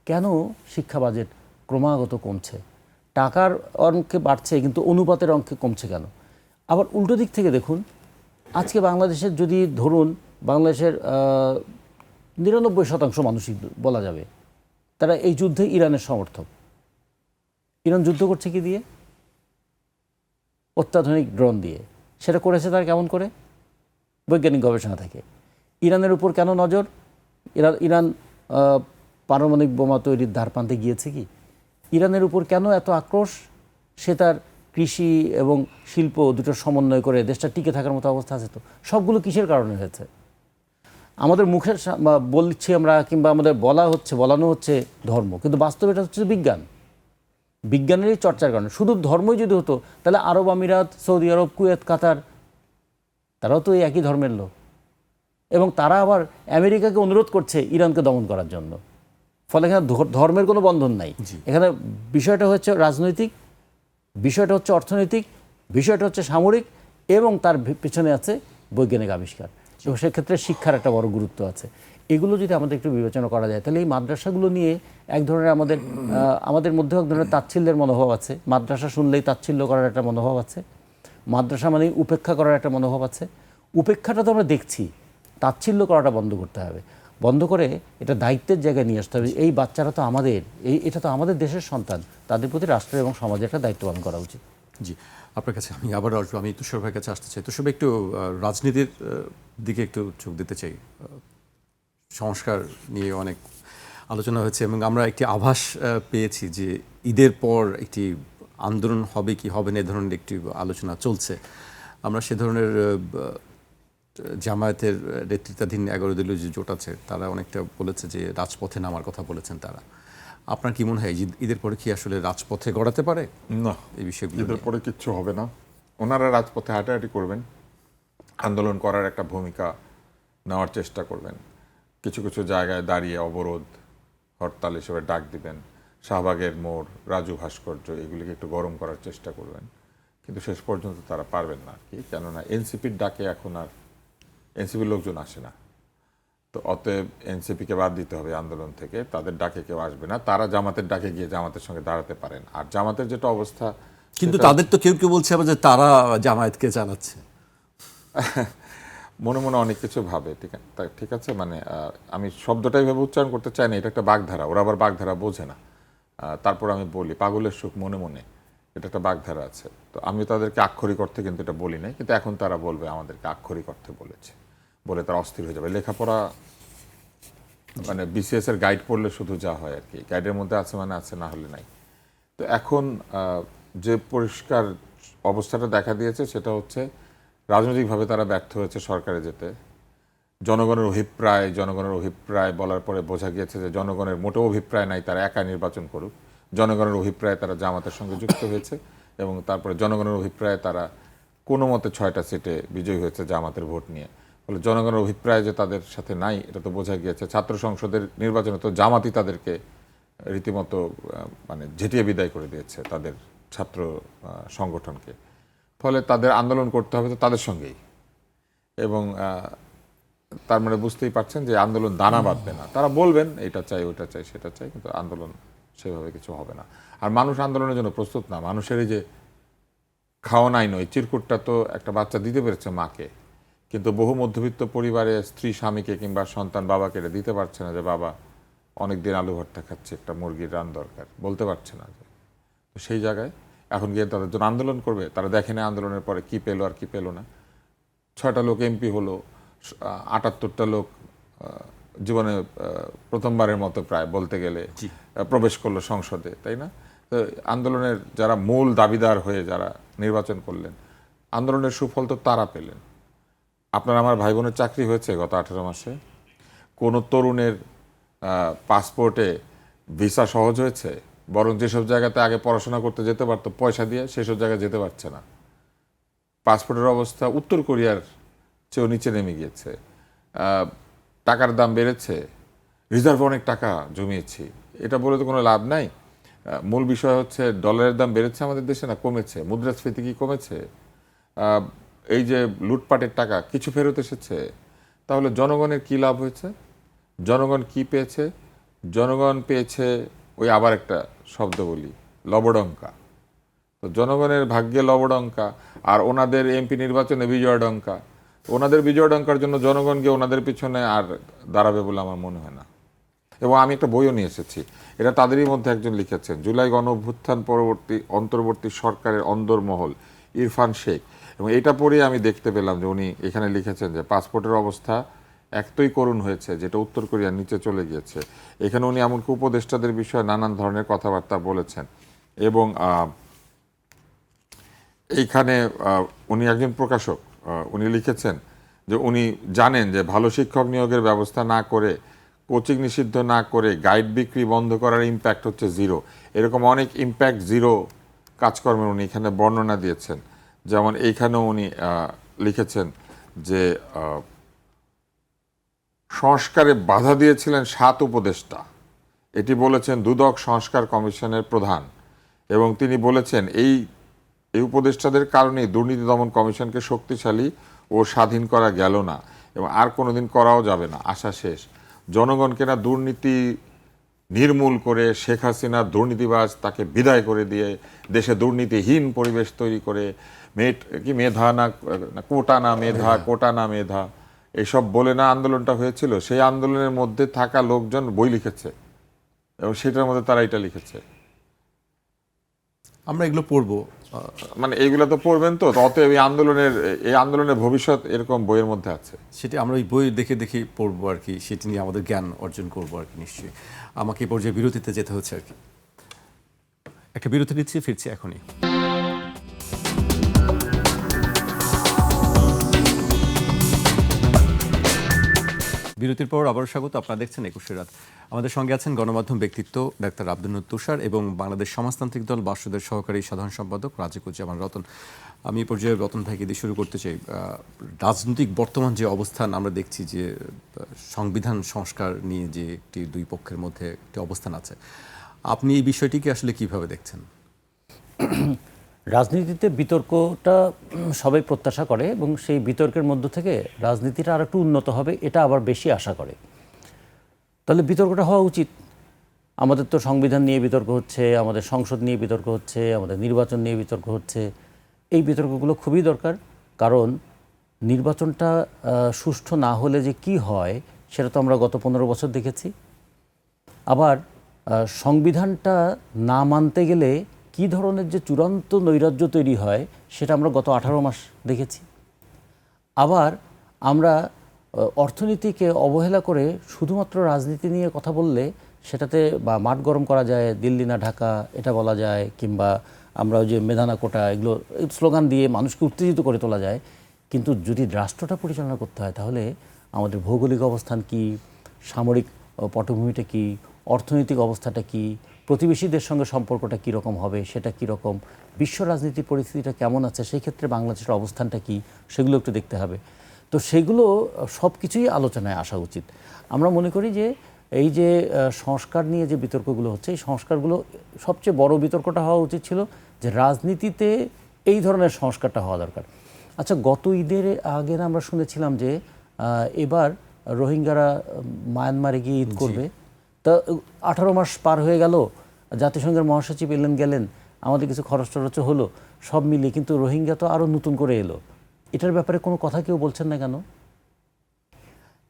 কেন শিক্ষা বাজেট ক্রমাগত কমছে? টাকার অঙ্কে বাড়ছে কিন্তু অনুপাতের অঙ্কে কমছে কেন? আবার উল্টো দিক থেকে দেখুন, আজকে বাংলাদেশের যদি ধরুন, বাংলাদেশের 99% মানুষই বলা যাবে তারা এই যুদ্ধে ইরানের সমর্থক। ইরান যুদ্ধ করছে কি দিয়ে? অত্যাধুনিক ড্রোন দিয়ে। সেটা করেছে তার কেমন করে? বৈজ্ঞানিক গবেষণা থেকে। ইরানের উপর কেন নজর? ইরান পারমাণবিক বোমা তৈরির ধারপ্রান্তে গিয়েছে কি? ইরানের উপর কেন এত আক্রোশ? সে তার কৃষি এবং শিল্প দুটোর সমন্বয় করে দেশটা টিকে থাকার মতো অবস্থা আছে। তো সবগুলো কিসের কারণে হয়েছে? আমাদের মুখের বলছি আমরা, কিংবা আমাদের বলানো হচ্ছে ধর্ম, কিন্তু বাস্তবে এটা হচ্ছে বিজ্ঞান। বিজ্ঞানেরই চর্চার কারণে। শুধু ধর্মই যদি হতো তাহলে আরব আমিরাত, সৌদি আরব, কুয়েত, কাতার, তারাও তো এই একই ধর্মের লোক, এবং তারা আবার আমেরিকাকে অনুরোধ করছে ইরানকে দমন করার জন্য। ফলে এখানে ধর্মের কোনো বন্ধন নাই। এখানে বিষয়টা হচ্ছে রাজনৈতিক, বিষয়টা হচ্ছে অর্থনৈতিক, বিষয়টা হচ্ছে সামরিক, এবং তার পেছনে আছে বৈজ্ঞানিক আবিষ্কার। এবং সেক্ষেত্রে শিক্ষার একটা বড় গুরুত্ব আছে। এগুলো যদি আমাদের একটু বিবেচনা করা যায়, তাহলে এই মাদ্রাসাগুলো নিয়ে এক ধরনের আমাদের মধ্যেও এক ধরনের তাচ্ছিল্যের মনোভাব আছে। মাদ্রাসা শুনলেই তাচ্ছিল্য করার একটা মনোভাব আছে, মাদ্রাসা মানেই উপেক্ষা করার একটা মনোভাব আছে। উপেক্ষাটা তো আমরা দেখছি, তাচ্ছিল্য করাটা বন্ধ করতে হবে। বন্ধ করে এটা দায়িত্বের জায়গায় নিয়ে আসতে হবে। এই বাচ্চারা তো আমাদের, এটা তো আমাদের দেশের সন্তান, তাদের প্রতি রাষ্ট্র এবং সমাজের একটা দায়িত্ব পালন করা উচিত। জি, আপনার কাছে আমি আবার আসবো। আমি তুষার ভাইয়ের কাছে আসতে চাই। তুষার ভাই, একটু রাজনীতির দিকে একটু চোখ দিতে চাই। সংস্কার নিয়ে অনেক আলোচনা হয়েছে এবং আমরা একটি আভাস পেয়েছি যে ঈদের পর একটি আন্দোলন হবে কি হবে না, এ ধরনের একটি আলোচনা চলছে। আমরা সে ধরনের জামায়াতের নেতৃত্বাধীন 11 দলীয় যে জোট আছে, তারা অনেকটা বলেছে যে রাজপথে নামার কথা বলেছেন তারা। আপনার কি মনে হয় ঈদের পরে কি আসলে রাজপথে গড়াতে পারে? না, এই বিষয়গুলো ঈদের পরে কিচ্ছু হবে না। ওনারা রাজপথে হাঁটাহাঁটি করবেন, আন্দোলন করার একটা ভূমিকা নেওয়ার চেষ্টা করবেন, কিছু কিছু জায়গায় দাঁড়িয়ে অবরোধ, হরতাল হিসেবে ডাক দিবেন, শাহবাগের মোড়, রাজু ভাস্কর্য, এগুলিকে একটু গরম করার চেষ্টা করবেন। কিন্তু শেষ পর্যন্ত তারা পারবেন না আর কি, কেননা এনসিপির ডাকে এখন আর এনসিপির লোকজন আসে না। তো অতএব এনসিপিকে বাদ দিতে হবে আন্দোলন থেকে, তাদের ডাকে কেউ আসবে না। তারা জামাতের ডাকে গিয়ে জামাতের সঙ্গে দাঁড়াতে পারেন। আর জামাতের যেটা অবস্থা, কিন্তু তাদের তো কেউ কেউ বলছে আবার যে তারা জামায়াতকে চালাচ্ছে। মনে মনে অনেক কিছু ভাবে, ঠিক আছে, মানে আমি শব্দটাই ভেবে উচ্চারণ করতে চাই না, এটা একটা বাগধারা। ওরা আবার বাগধারা বোঝে না। তারপর আমি বলি পাগলের সুখ মনে মনে, এটা একটা বাগধারা আছে। তো আমি তাদেরকে আক্ষরিক অর্থে কিন্তু এটা বলি নাই, কিন্তু এখন তারা বলবে আমাদেরকে আক্ষরিক অর্থে বলেছে, বলে তারা অস্থির হয়ে যাবে। লেখাপড়া মানে বিসিএস এর গাইড পড়লে শুধু যা হয় আর কি, গাইডের মধ্যে আছে মানে আছে, না হলে নাই। তো এখন যে পরিষ্কার অবস্থাটা দেখা দিয়েছে সেটা হচ্ছে রাজনৈতিকভাবে তারা ব্যর্থ হয়েছে সরকারে যেতে। জনগণের অভিপ্রায় বলার পরে বোঝা গিয়েছে যে জনগণের মোটেও অভিপ্রায় নাই, তারা একা নির্বাচন করুক। জনগণের অভিপ্রায়ে তারা জামাতের সঙ্গে যুক্ত হয়েছে, এবং তারপরে জনগণের অভিপ্রায়ে তারা কোনো মতে 6টা সিটে বিজয়ী হয়েছে জামাতের ভোট নিয়ে। ফলে জনগণের অভিপ্রায় যে তাদের সাথে নাই এটা তো বোঝা গিয়েছে। ছাত্র সংসদের নির্বাচনে তো জামাতই তাদেরকে রীতিমতো মানে ঝেঁটিয়ে বিদায় করে দিয়েছে তাদের ছাত্র সংগঠনকে। ফলে তাদের আন্দোলন করতে হবে তো তাদের সঙ্গেই, এবং তার মানে বুঝতেই পারছেন যে আন্দোলন দানা বাঁধবে না। তারা বলবেন এটা চাই ওটা চাই সেটা চাই, কিন্তু আন্দোলন সেভাবে কিছু হবে না। আর মানুষ আন্দোলনের জন্য প্রস্তুত না। মানুষের এই যে খাওয়া নাই নয় চিরকুটটা তো একটা বাচ্চা দিতে পেরেছে মাকে, কিন্তু বহু মধ্যবিত্ত পরিবারে স্ত্রী স্বামীকে কিংবা সন্তান বাবাকে এটা দিতে পারছে না যে বাবা অনেকদিন আলু ভর্তা খাচ্ছে, একটা মুরগির রান দরকার, বলতে পারছে না। তো সেই জায়গায় এখন গিয়ে তাদের জন্য আন্দোলন করবে। তারা দেখে না আন্দোলনের পরে কি পেলো আর কি পেলো না। 6টা লোক এমপি হলো, 78টা লোক জীবনে প্রথমবারের মতো প্রায় বলতে গেলে প্রবেশ করলো সংসদে, তাই না? তো আন্দোলনের যারা মূল দাবিদার হয়ে যারা নির্বাচন করলেন, আন্দোলনের সুফল তো তারা পেলেন। আপনার আমার ভাই বোনের চাকরি হয়েছে গত 18 মাসে? কোনো তরুণের পাসপোর্টে ভিসা সহজ হয়েছে? বরং যেসব জায়গাতে আগে পড়াশোনা করতে যেতে পারতো পয়সা দিয়ে, সেসব জায়গায় যেতে পারছে না। পাসপোর্টের অবস্থা উত্তর কোরিয়ার চেয়েও নিচে নেমে গিয়েছে। টাকার দাম বেড়েছে, রিজার্ভে অনেক টাকা জমিয়েছি, এটা বলে তো কোনো লাভ নাই। মূল বিষয় হচ্ছে ডলারের দাম বেড়েছে আমাদের দেশে না কমেছে? মুদ্রাস্ফীতি কি কমেছে? এই যে লুটপাটের টাকা কিছু ফেরত এসেছে? তাহলে জনগণের কি লাভ হয়েছে? জনগণ কি পেয়েছে? জনগণ পেয়েছে ওই আবার একটা শব্দ বলি, লবডঙ্কা। তো জনগণের ভাগ্যে লবডঙ্কা, আর ওনাদের এমপি নির্বাচনে বিজয়ডঙ্কা। ওনাদের বিজয়ডঙ্কার জন্য জনগণকে ওনাদের পিছনে আর দাঁড়াবে বলে আমার মনে হয় না। এবং আমি একটা বইও নিয়ে এসেছি, এটা তাদেরই মধ্যে একজন লিখেছেন, জুলাই গণ অভ্যুত্থান পরবর্তী অন্তর্বর্তী সরকারের অন্দরমহল, ইরফান শেখ। এবং এটা পড়ে আমি দেখতে পেলাম যে উনি এখানে লিখেছেন যে পাসপোর্টের অবস্থা এতই করুণ হয়েছে যেটা উত্তর কোরিয়ার নিচে চলে গিয়েছে। এখানে উনি এমনকি উপদেষ্টাদের বিষয়ে নানান ধরনের কথাবার্তা বলেছেন। এবং এইখানে উনি একজন প্রকাশক, উনি লিখেছেন যে উনি জানেন যে ভালো শিক্ষক নিয়োগের ব্যবস্থা না করে, কোচিং নিষিদ্ধ না করে, গাইড বিক্রি বন্ধ করার ইম্প্যাক্ট হচ্ছে জিরো। এরকম অনেক ইম্প্যাক্ট জিরো কাজকর্মের উনি এখানে বর্ণনা দিয়েছেন। যেমন এইখানেও উনি লিখেছেন যে সংস্কারে বাধা দিয়েছিলেন 7 উপদেষ্টা, এটি বলেছেন দুদক সংস্কার কমিশনের প্রধান। এবং তিনি বলেছেন এই উপদেষ্টাদের কারণেই দুর্নীতি দমন কমিশনকে শক্তিশালী ও স্বাধীন করা গেল না, এবং আর কোনোদিন করাও যাবে না, আশা শেষ। জনগণকে না দুর্নীতি নির্মূল করে শেখ হাসিনা দুর্নীতিবাজ তাকে বিদায় করে দিয়ে দেশে দুর্নীতিহীন পরিবেশ তৈরি করে মেধা না কোটা না মেধা, কোটা না মেধা এসব বলে না আন্দোলনটা হয়েছিল। সেই আন্দোলনের মধ্যে থাকা লোকজন বই লিখেছে এবং সেটার মধ্যে তারা এটা লিখেছে। আমরা এগুলো পড়বো, মানে এইগুলো তো পড়বেন তো, অতএব এই আন্দোলনের ভবিষ্যৎ এরকম বইয়ের মধ্যে আছে। সেটি আমরা ওই বই দেখে দেখে পড়বো আর কি, সেটি নিয়ে আমাদের জ্ঞান অর্জন করবো আর কি। নিশ্চয়ই আমাকে এই পর্যায়ে বিরতিতে যেতে হচ্ছে আর কি। একটা বিরতি নিচ্ছি, ফিরছি এখনই। বিরতির পর আবারও স্বাগত। আপনারা দেখছেন 21 রাত। আমাদের সঙ্গে আছেন গণমাধ্যম ব্যক্তিত্ব ডাক্তার আব্দুন্নুর তুষার এবং বাংলাদেশ সমাজতান্ত্রিক দল বাসদের সহকারী সাধারণ সম্পাদক রাজিকুজ্জামান রতন। আমি এই পর্যায়ে রতন ভাইকে দিয়ে শুরু করতে চাই। রাজনৈতিক বর্তমান যে অবস্থান আমরা দেখছি, যে সংবিধান সংস্কার নিয়ে যে একটি দুই পক্ষের মধ্যে একটি অবস্থান আছে, আপনি এই বিষয়টিকে আসলে কিভাবে দেখছেন? রাজনীতিতে বিতর্কটা সবাই প্রত্যাশা করে এবং সেই বিতর্কের মধ্য থেকে রাজনীতিটা আর একটু উন্নত হবে এটা আবার বেশি আশা করে। তাহলে বিতর্কটা হওয়া উচিত। আমাদের তো সংবিধান নিয়ে বিতর্ক হচ্ছে, আমাদের সংসদ নিয়ে বিতর্ক হচ্ছে, আমাদের নির্বাচন নিয়ে বিতর্ক হচ্ছে। এই বিতর্কগুলো খুবই দরকার, কারণ নির্বাচনটা সুষ্ঠু না হলে যে কি হয় সেটা তো আমরা গত 15 বছর দেখেছি। আবার সংবিধানটা না মানতে গেলে কি ধরনের যে চূড়ান্ত নৈরাজ্য তৈরি হয় সেটা আমরা গত 18 মাস দেখেছি। আবার আমরা অর্থনীতিকে অবহেলা করে শুধুমাত্র রাজনীতি নিয়ে কথা বললে সেটাতে বা মাঠ গরম করা যায়, দিল্লি না ঢাকা এটা বলা যায়, কিংবা আমরা ওই যে মেধানা কোটা এগুলো স্লোগান দিয়ে মানুষকে উত্তেজিত করে তোলা যায়। কিন্তু যদি রাষ্ট্রটা পরিচালনা করতে হয় তাহলে আমাদের ভৌগোলিক অবস্থান কি, সামরিক পটভূমিটা কি, অর্থনৈতিক অবস্থাটা কি, প্রতিবেশীদের সঙ্গে সম্পর্কটা কীরকম হবে, সেটা কীরকম, বিশ্ব রাজনীতির পরিস্থিতিটা কেমন আছে, সেই ক্ষেত্রে বাংলাদেশের অবস্থানটা কি, সেগুলো একটু দেখতে হবে। তো সেগুলো সব কিছুই আলোচনায় আসা উচিত। আমরা মনে করি যে এই যে সংস্কার নিয়ে যে বিতর্কগুলো হচ্ছে, এই সংস্কারগুলো সবচেয়ে বড় বিতর্কটা হওয়া উচিত ছিল যে রাজনীতিতে এই ধরনের সংস্কারটা হওয়া দরকার। আচ্ছা, গত ঈদের আগে না আমরা শুনেছিলাম যে এবার রোহিঙ্গারা মায়ানমারে গিয়ে ঈদ করবে। তা 18 মাস পার হয়ে গেল, জাতিসংঘের মহাসচিব গেলেন, আমাদের কিছু খরচ টরচ হলো, সব মিলিয়ে কিন্তু রোহিঙ্গা তো আরও নতুন করে এলো। এটার ব্যাপারে কোনো কথা কেউ বলছেন না কেন?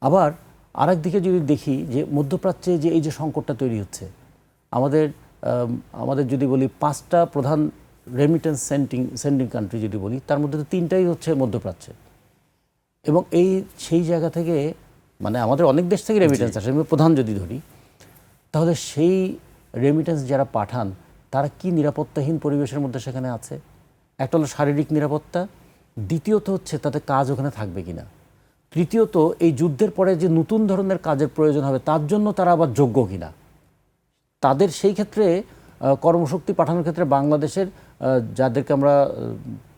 আবার আরেক দিকে যদি দেখি যে মধ্যপ্রাচ্যে যে এই যে সংকটটা তৈরি হচ্ছে, আমাদের যদি বলি 5টা প্রধান রেমিটেন্স সেন্ডিং কান্ট্রি যদি বলি, তার মধ্যে তো 3টাই হচ্ছে মধ্যপ্রাচ্যে। এবং সেই জায়গা থেকে মানে আমাদের অনেক দেশ থেকে রেমিটেন্স আসে, প্রধান যদি ধরি, তাহলে সেই রেমিটেন্স যারা পাঠান তারা কি নিরাপত্তাহীন পরিবেশের মধ্যে সেখানে আছে? একটা হলো শারীরিক নিরাপত্তা, দ্বিতীয়ত হচ্ছে তাদের কাজ ওখানে থাকবে কিনা, তৃতীয়ত এই যুদ্ধের পরে যে নতুন ধরনের কাজের প্রয়োজন হবে তার জন্য তারা আবার যোগ্য কিনা। তাদের সেই ক্ষেত্রে কর্মশক্তি পাঠানোর ক্ষেত্রে বাংলাদেশের যাদেরকে আমরা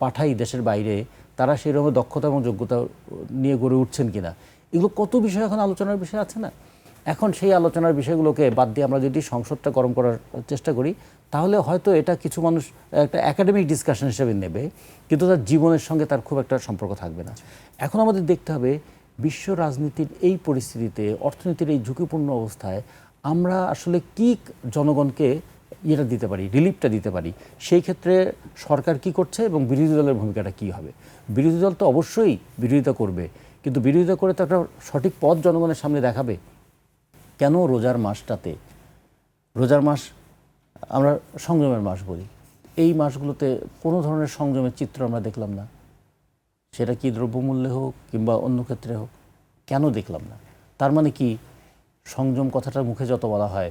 পাঠাই দেশের বাইরে, তারা সেই রকম দক্ষতা এবং যোগ্যতা নিয়ে গড়ে উঠছেন কিনা, এগুলো কত বিষয় এখন আলোচনার বিষয় আছে না? এখন সেই আলোচনার বিষয়গুলোকে বাদ দিয়ে আমরা যদি সংসদটা গরম করার চেষ্টা করি, তাহলে হয়তো এটা কিছু মানুষ একটা একাডেমিক ডিসকাশন হিসেবে নেবে, কিন্তু তার জীবনের সঙ্গে তার খুব একটা সম্পর্ক থাকবে না। এখন আমাদের দেখতে হবে বিশ্ব রাজনীতির এই পরিস্থিতিতে, অর্থনীতির এই ঝুঁকিপূর্ণ অবস্থায় আমরা আসলে কি জনগণকে ইয়েটা দিতে পারি, রিলিফটা দিতে পারি। সেই ক্ষেত্রে সরকার কি করছে এবং বিরোধী দলের ভূমিকাটা কী হবে। বিরোধী দল তো অবশ্যই বিরোধিতা করবে, কিন্তু বিরোধিতা করে তো একটা সঠিক পথ জনগণের সামনে দেখাবে। কেন রোজার মাসটাতে, রোজার মাস আমরা সংযমের মাস বলি, এই মাসগুলোতে কোনো ধরনের সংযমের চিত্র আমরা দেখলাম না? সেটা কি দ্রব্যমূল্যে হোক কিংবা অন্য ক্ষেত্রে হোক, কেন দেখলাম না? তার মানে কি সংযম কথাটা মুখে যত বলা হয়,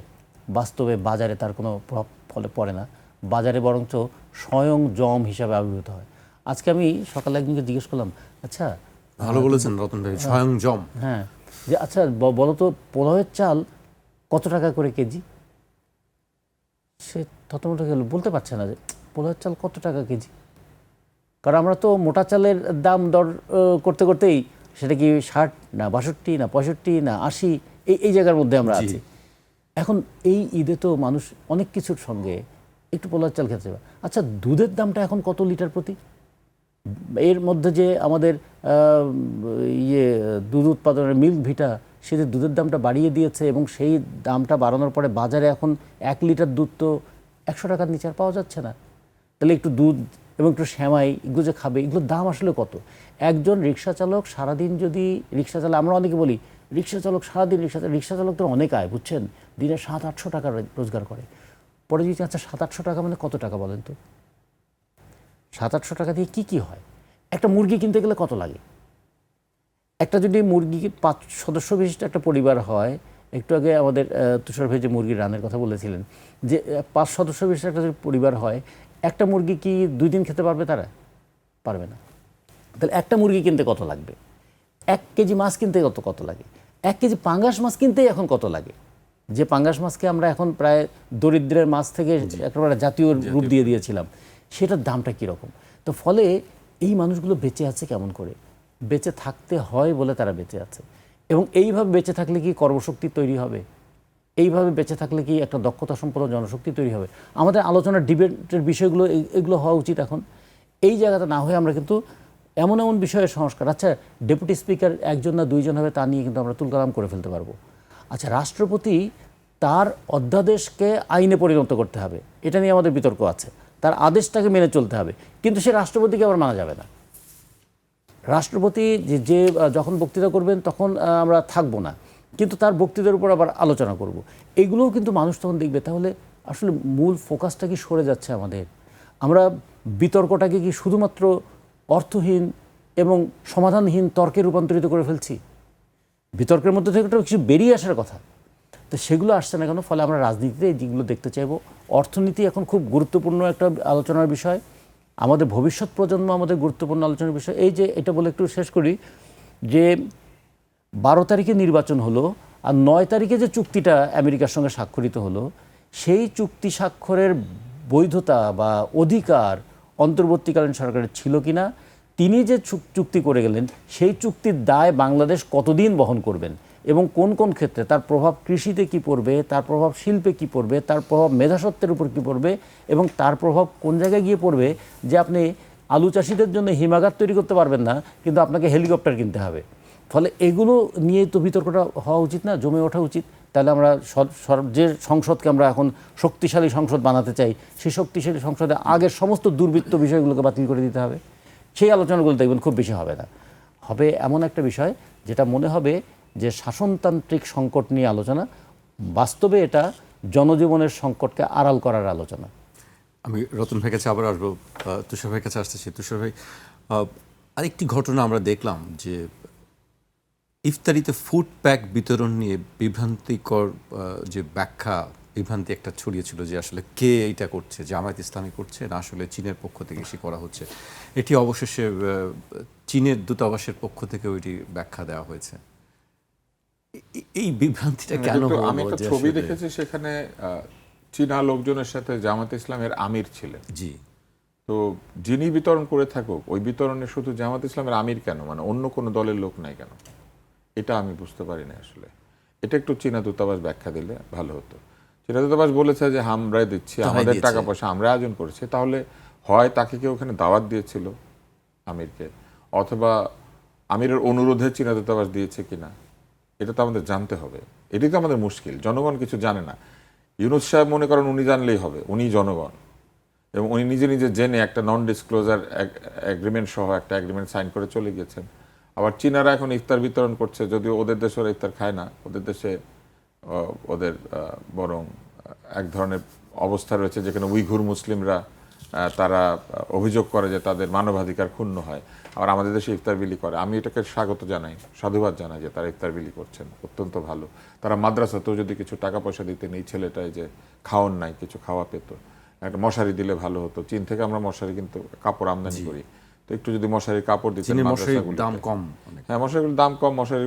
বাস্তবে বাজারে তার কোনো প্রভাব ফলে পড়ে না, বাজারে বরঞ্চ স্বয়ং জম হিসাবে আবির্ভূত হয়। আজকে আমি সকালে একজনকে জিজ্ঞেস করলাম, আচ্ছা, ভালো বলেছেন রতন ভাই, স্বয়ং জম। হ্যাঁ, যে আচ্ছা বলো তো পোলাওয়ের চাল কত টাকা করে কেজি? সে থতমত গেল, বলতে পারছে না যে পোলাওয়ের চাল কত টাকা কেজি। কারণ আমরা তো মোটা চালের দাম দর করতে করতেই সেটা কি 60 না 62 না 65 না 80 এই জায়গার মধ্যে আমরা আছি। এখন এই ঈদে তো মানুষ অনেক কিছুর সঙ্গে একটু পোলাওয়ের চাল খেতে পারে। আচ্ছা, দুধের দামটা এখন কত লিটার প্রতি? এর মধ্যে যে আমাদের দুধ উৎপাদনের মিল্ক ভিটা, সে যে দুধের দামটা বাড়িয়ে দিয়েছে এবং সেই দামটা বাড়ানোর পরে বাজারে এখন 1 লিটার দুধ তো 100 টাকার নিচে আর পাওয়া যাচ্ছে না। তাহলে একটু দুধ এবং একটু সেমাই এগুলো যে খাবে, এগুলোর দাম আসলে কত? একজন রিক্সা চালক সারাদিন যদি রিক্সা চালায়, আমরা অনেকে বলি রিক্সা চালক সারাদিন রিক্সা চালক তো অনেক আয়, বুঝছেন, দিনে 700-800 টাকা রোজগার করে। পরে যদি আচ্ছা 700-800 টাকা মানে কত টাকা বলেন তো? 700-800 টাকা দিয়ে কি হয়? একটা মুরগি কিনতে গেলে কত লাগে? একটা যদি মুরগি 5 সদস্য বিশিষ্ট একটা পরিবার হয়, একটু আগে আমাদের তুষার ভাই যে মুরগির রানের কথা বলেছিলেন, যে 5 সদস্য বিশিষ্ট একটা যদি পরিবার হয়, একটা মুরগি কি 2 দিন খেতে পারবে? তারা পারবে না। তাহলে একটা মুরগি কিনতে কত লাগবে? 1 কেজি মাছ কিনতে কত লাগে? 1 কেজি পাঙ্গাস মাছ কিনতেই এখন কত লাগে? যে পাঙ্গাস মাছকে আমরা এখন প্রায় দরিদ্রের মাছ থেকে একেবারে জাতীয় রূপ দিয়ে দিয়েছিলাম, সেটার দামটা কীরকম? তো ফলে এই মানুষগুলো বেঁচে আছে কেমন করে? বেঁচে থাকতে হয় বলে তারা বেঁচে আছে। এবং এইভাবে বেঁচে থাকলে কি কর্মশক্তি তৈরি হবে? এইভাবে বেঁচে থাকলে কি একটা দক্ষতা সম্পন্ন জনশক্তি তৈরি হবে? আমাদের আলোচনার ডিবেটের বিষয়গুলো এগুলো হওয়া উচিত এখন। এই জায়গাটা না হয়ে আমরা কিন্তু এমন এমন বিষয়ের সংস্কার, আচ্ছা ডেপুটি স্পিকার 1 জন না 2 জন হবে তা নিয়ে কিন্তু আমরা তুলকালাম করে ফেলতে পারবো। আচ্ছা, রাষ্ট্রপতি তার অধ্যাদেশকে আইনে পরিণত করতে হবে, এটা নিয়ে আমাদের বিতর্ক আছে। তার আদেশটাকে মেনে চলতে হবে, কিন্তু সে রাষ্ট্রপতিকে আবার মানা যাবে না। রাষ্ট্রপতি যে যখন বক্তৃতা করবেন তখন আমরা থাকবো না, কিন্তু তার বক্তৃতার উপর আবার আলোচনা করব। এগুলোও কিন্তু মানুষ তখন দেখবে। তাহলে আসলে মূল ফোকাসটা কি সরে যাচ্ছে আমাদের? আমরা বিতর্কটাকে কি শুধুমাত্র অর্থহীন এবং সমাধানহীন তর্কে রূপান্তরিত করে ফেলছি? বিতর্কের মধ্যে থেকে কিছু বেরিয়ে আসার কথা, তো সেগুলো আসছে না কেন? ফলে আমরা রাজনীতিতে এই দিকগুলো দেখতে চাইবো। অর্থনীতি এখন খুব গুরুত্বপূর্ণ একটা আলোচনার বিষয়, আমাদের ভবিষ্যৎ প্রজন্ম আমাদের গুরুত্বপূর্ণ আলোচনার বিষয়। এই যে এটা বলে একটু শেষ করি, যে 12 তারিখে নির্বাচন হলো আর 9 তারিখে যে চুক্তিটা আমেরিকার সঙ্গে স্বাক্ষরিত হলো, সেই চুক্তি স্বাক্ষরের বৈধতা বা অধিকার অন্তর্বর্তীকালীন সরকারের ছিল কিনা, তিনি যে চুক্তি করে গেলেন সেই চুক্তির দায় বাংলাদেশ কতদিন বহন করবেন এবং কোন কোন ক্ষেত্রে তার প্রভাব কৃষিতে কি পড়বে, তার প্রভাব শিল্পে কি পড়বে, তার প্রভাব মেধাসত্ত্বের উপর কি পড়বে এবং তার প্রভাব কোন জায়গায় গিয়ে পড়বে যে আপনি আলু চাষিদের জন্য হিমাগার তৈরি করতে পারবেন না কিন্তু আপনাকে হেলিকপ্টার কিনতে হবে। ফলে এগুলো নিয়ে তো বিতর্কটা হওয়া উচিত না, জমে ওঠা উচিত। তাহলে আমরা যে সংসদকে আমরা এখন শক্তিশালী সংসদ বানাতে চাই সেই শক্তিশালী সংসদে আগের সমস্ত দুর্বৃত্ত বিষয়গুলোকে বাতিল করে দিতে হবে। সেই আলোচনাগুলো দেখবেন খুব বেশি হবে না, হবে এমন একটা বিষয় যেটা মনে হবে যে শাসনতান্ত্রিক সংকট নিয়ে আলোচনা, বাস্তবে এটা জনজীবনের সংকটকে আড়াল করার আলোচনা। আমি রতন ভাই কাছে আবার আসবো, তুষার ভাইয়ের কাছে আসতেছি। তুষার ভাই, আরেকটি ঘটনা আমরা দেখলাম যে ইফতারিতে ফুড প্যাক বিতরণ নিয়ে বিভ্রান্তিকর যে ব্যাখ্যা, বিভ্রান্তি একটা ছড়িয়েছিল যে আসলে কে এইটা করছে, জামায়াত ইসলামী করছে না আসলে চীনের পক্ষ থেকে এসে করা হচ্ছে। এটি অবশেষে চীনের দূতাবাসের পক্ষ থেকে ওইটি ব্যাখ্যা দেওয়া হয়েছে। এই বিভ্রান্তিটা কেন হলো? আমি একটা ছবি দেখেছি, সেখানে চীনা লোকজনের সাথে জামাত ইসলামের আমির ছিলেন। জি। তো যিনি বিতরণ করে থাকুক, ওই বিতরণে শুধু জামাত ইসলামের আমির কেন, মানে অন্য কোনো দলের লোক নাই কেন, এটা আমি বুঝতে পারি না আসলে। এটা একটু চীনা দূতাবাস ব্যাখ্যা দিলে ভালো হতো। চীনা দূতাবাস বলেছে যে আমরাই দিচ্ছি, আমাদের টাকা পয়সা আমরা আয়োজন করেছি। তাহলে হয় তাকে কেউ ওখানে দাওয়াত দিয়েছিল আমিরকে, অথবা আমিরের অনুরোধে চীনা দূতাবাস দিয়েছে কিনা, এটা তো আমাদের জানতে হবে। এটাই তো আমাদের মুশকিল, জনগণ কিছু জানে না। ইউনূস সাহেব মনে করেন উনি জানলেই হবে, উনি জনগণ, এবং উনি নিজে নিজে জেনে একটা নন ডিসক্লোজার এগ্রিমেন্ট সহ একটা এগ্রিমেন্ট সাইন করে চলে গেছেন। আবার চীনারা এখন ইফতার বিতরণ করছে, যদিও ওদের দেশে ওরা ইফতার খায় না, ওদের দেশে ওদের বরং এক ধরনের অবস্থা রয়েছে যেখানে উইঘুর মুসলিমরা তারা অভিযোগ করে যে তাদের মানবাধিকার ক্ষুণ্ণ হয়, আবার আমাদের দেশে ইফতার বিলি করে। আমি এটাকে স্বাগত জানাই, সাধুবাদ জানাই যে তারা ইফতার বিলি করছেন, অত্যন্ত ভালো। তারা মাদ্রাসাতেও যদি কিছু টাকা পয়সা দিতেন, এই ছেলেটাই যে খাওয়ান নাই, কিছু খাওয়া পেত, একটা মশারি দিলে ভালো হতো। চীন থেকে আমরা মশারি কিন্তু কাপড় আমদানি করি, তো একটু যদি মশারির কাপড় দিতেন। মশারির দাম কম, হ্যাঁ, মশারিগুলোর দাম কম, মশারি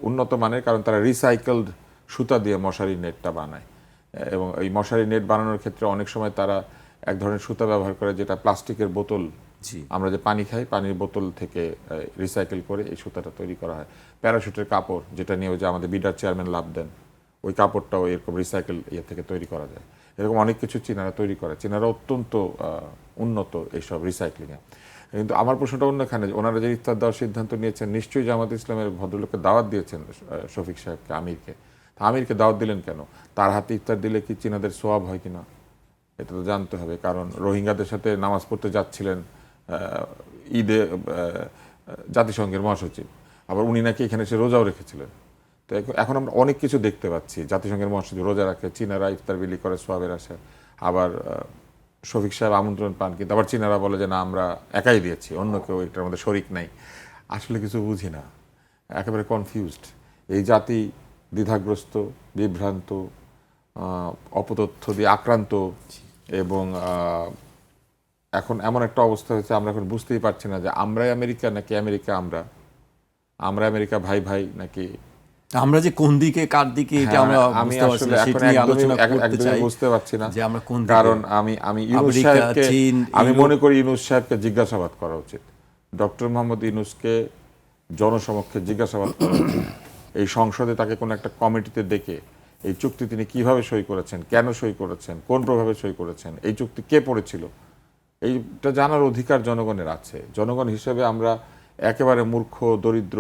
উন্নত মানের, কারণ তারা রিসাইকেলড সুতা দিয়ে মশারি নেটটা বানায়। এবং এই মশারি নেট বানানোর ক্ষেত্রে অনেক সময় তারা এক ধরনের সুতা ব্যবহার করে, যেটা প্লাস্টিকের বোতল, আমরা যে পানি খাই, পানির বোতল থেকে রিসাইকেল করে এই সুতাটা তৈরি করা হয়। প্যারাশুটের কাপড়, যেটা নিয়ে যে আমাদের বিডার চেয়ারম্যান লাভ দেন, ওই কাপড়টাও এরকম রিসাইকেল ইয়ে থেকে তৈরি করা যায়। এরকম অনেক কিছু চীনারা তৈরি করে। চীনারা অত্যন্ত উন্নত এইসব রিসাইক্লিংয়ে। কিন্তু আমার প্রশ্নটা অন্যখানে, ওনারা যে ইফতার দেওয়ার সিদ্ধান্ত নিয়েছেন, নিশ্চয়ই জামাত ইসলামের ভদ্রলোককে দাওয়াত দিয়েছেন, শফিক সাহেবকে, আমিরকে। আমিরকে দাওয়াত দিলেন কেন? তার হাতে ইফতার দিলে কি চীনাদের সোয়াব হয় কিনা এটা তো জানতে হবে। কারণ রোহিঙ্গাদের সাথে নামাজ পড়তে যাচ্ছিলেন ঈদে জাতিসংঘের মহাসচিব, আবার উনি নাকি এখানে এসে রোজাও রেখেছিলেন। তো এখন আমরা অনেক কিছু দেখতে পাচ্ছি, জাতিসংঘের মহাসচিব রোজা রাখে, চীনারা ইফতার বিলি করে সোয়াবের আশায়। আবার শফিক সাহেব আমন্ত্রণ পান, কিন্তু আবার চীনারা বলে যে না, আমরা একাই দিয়েছি, অন্য কেউ এটার মধ্যে শরিক নাই। আসলে কিছু বুঝি না, একেবারে কনফিউজড। এই জাতি দ্বিধাগ্রস্ত, বিভ্রান্ত, অপতথ্য দিয়ে আক্রান্ত, এবং এখন এমন একটা অবস্থা হয়েছে আমরা এখন বুঝতেই পারছি না যে আমরাই আমেরিকা নাকি আমেরিকা আমরা আমেরিকা ভাই ভাই নাকি আমরা যে কোন দিকে কার দিকে, এটা আমরা আমি আসলে এখন একদমই বুঝতে পারছি না। কারণ আমি ইউনূস সাহেবকে, আমি মনে করি ইউনূস সাহেবকে জিজ্ঞাসাবাদ করা উচিত। ডক্টর মোহাম্মদ ইউনূসকে জনসমক্ষে জিজ্ঞাসাবাদ করা উচিত। এই সংসদে তাকে কোনো একটা কমিটিতে ডেকে এই চুক্তি তিনি কিভাবে সই করেছেন, কেন সই করেছেন, কোন প্রভাবে সই করেছেন, এই চুক্তি কে পড়েছিল, এইটা জানার অধিকার জনগণের আছে। জনগণ হিসেবে আমরা একেবারে মূর্খ, দরিদ্র।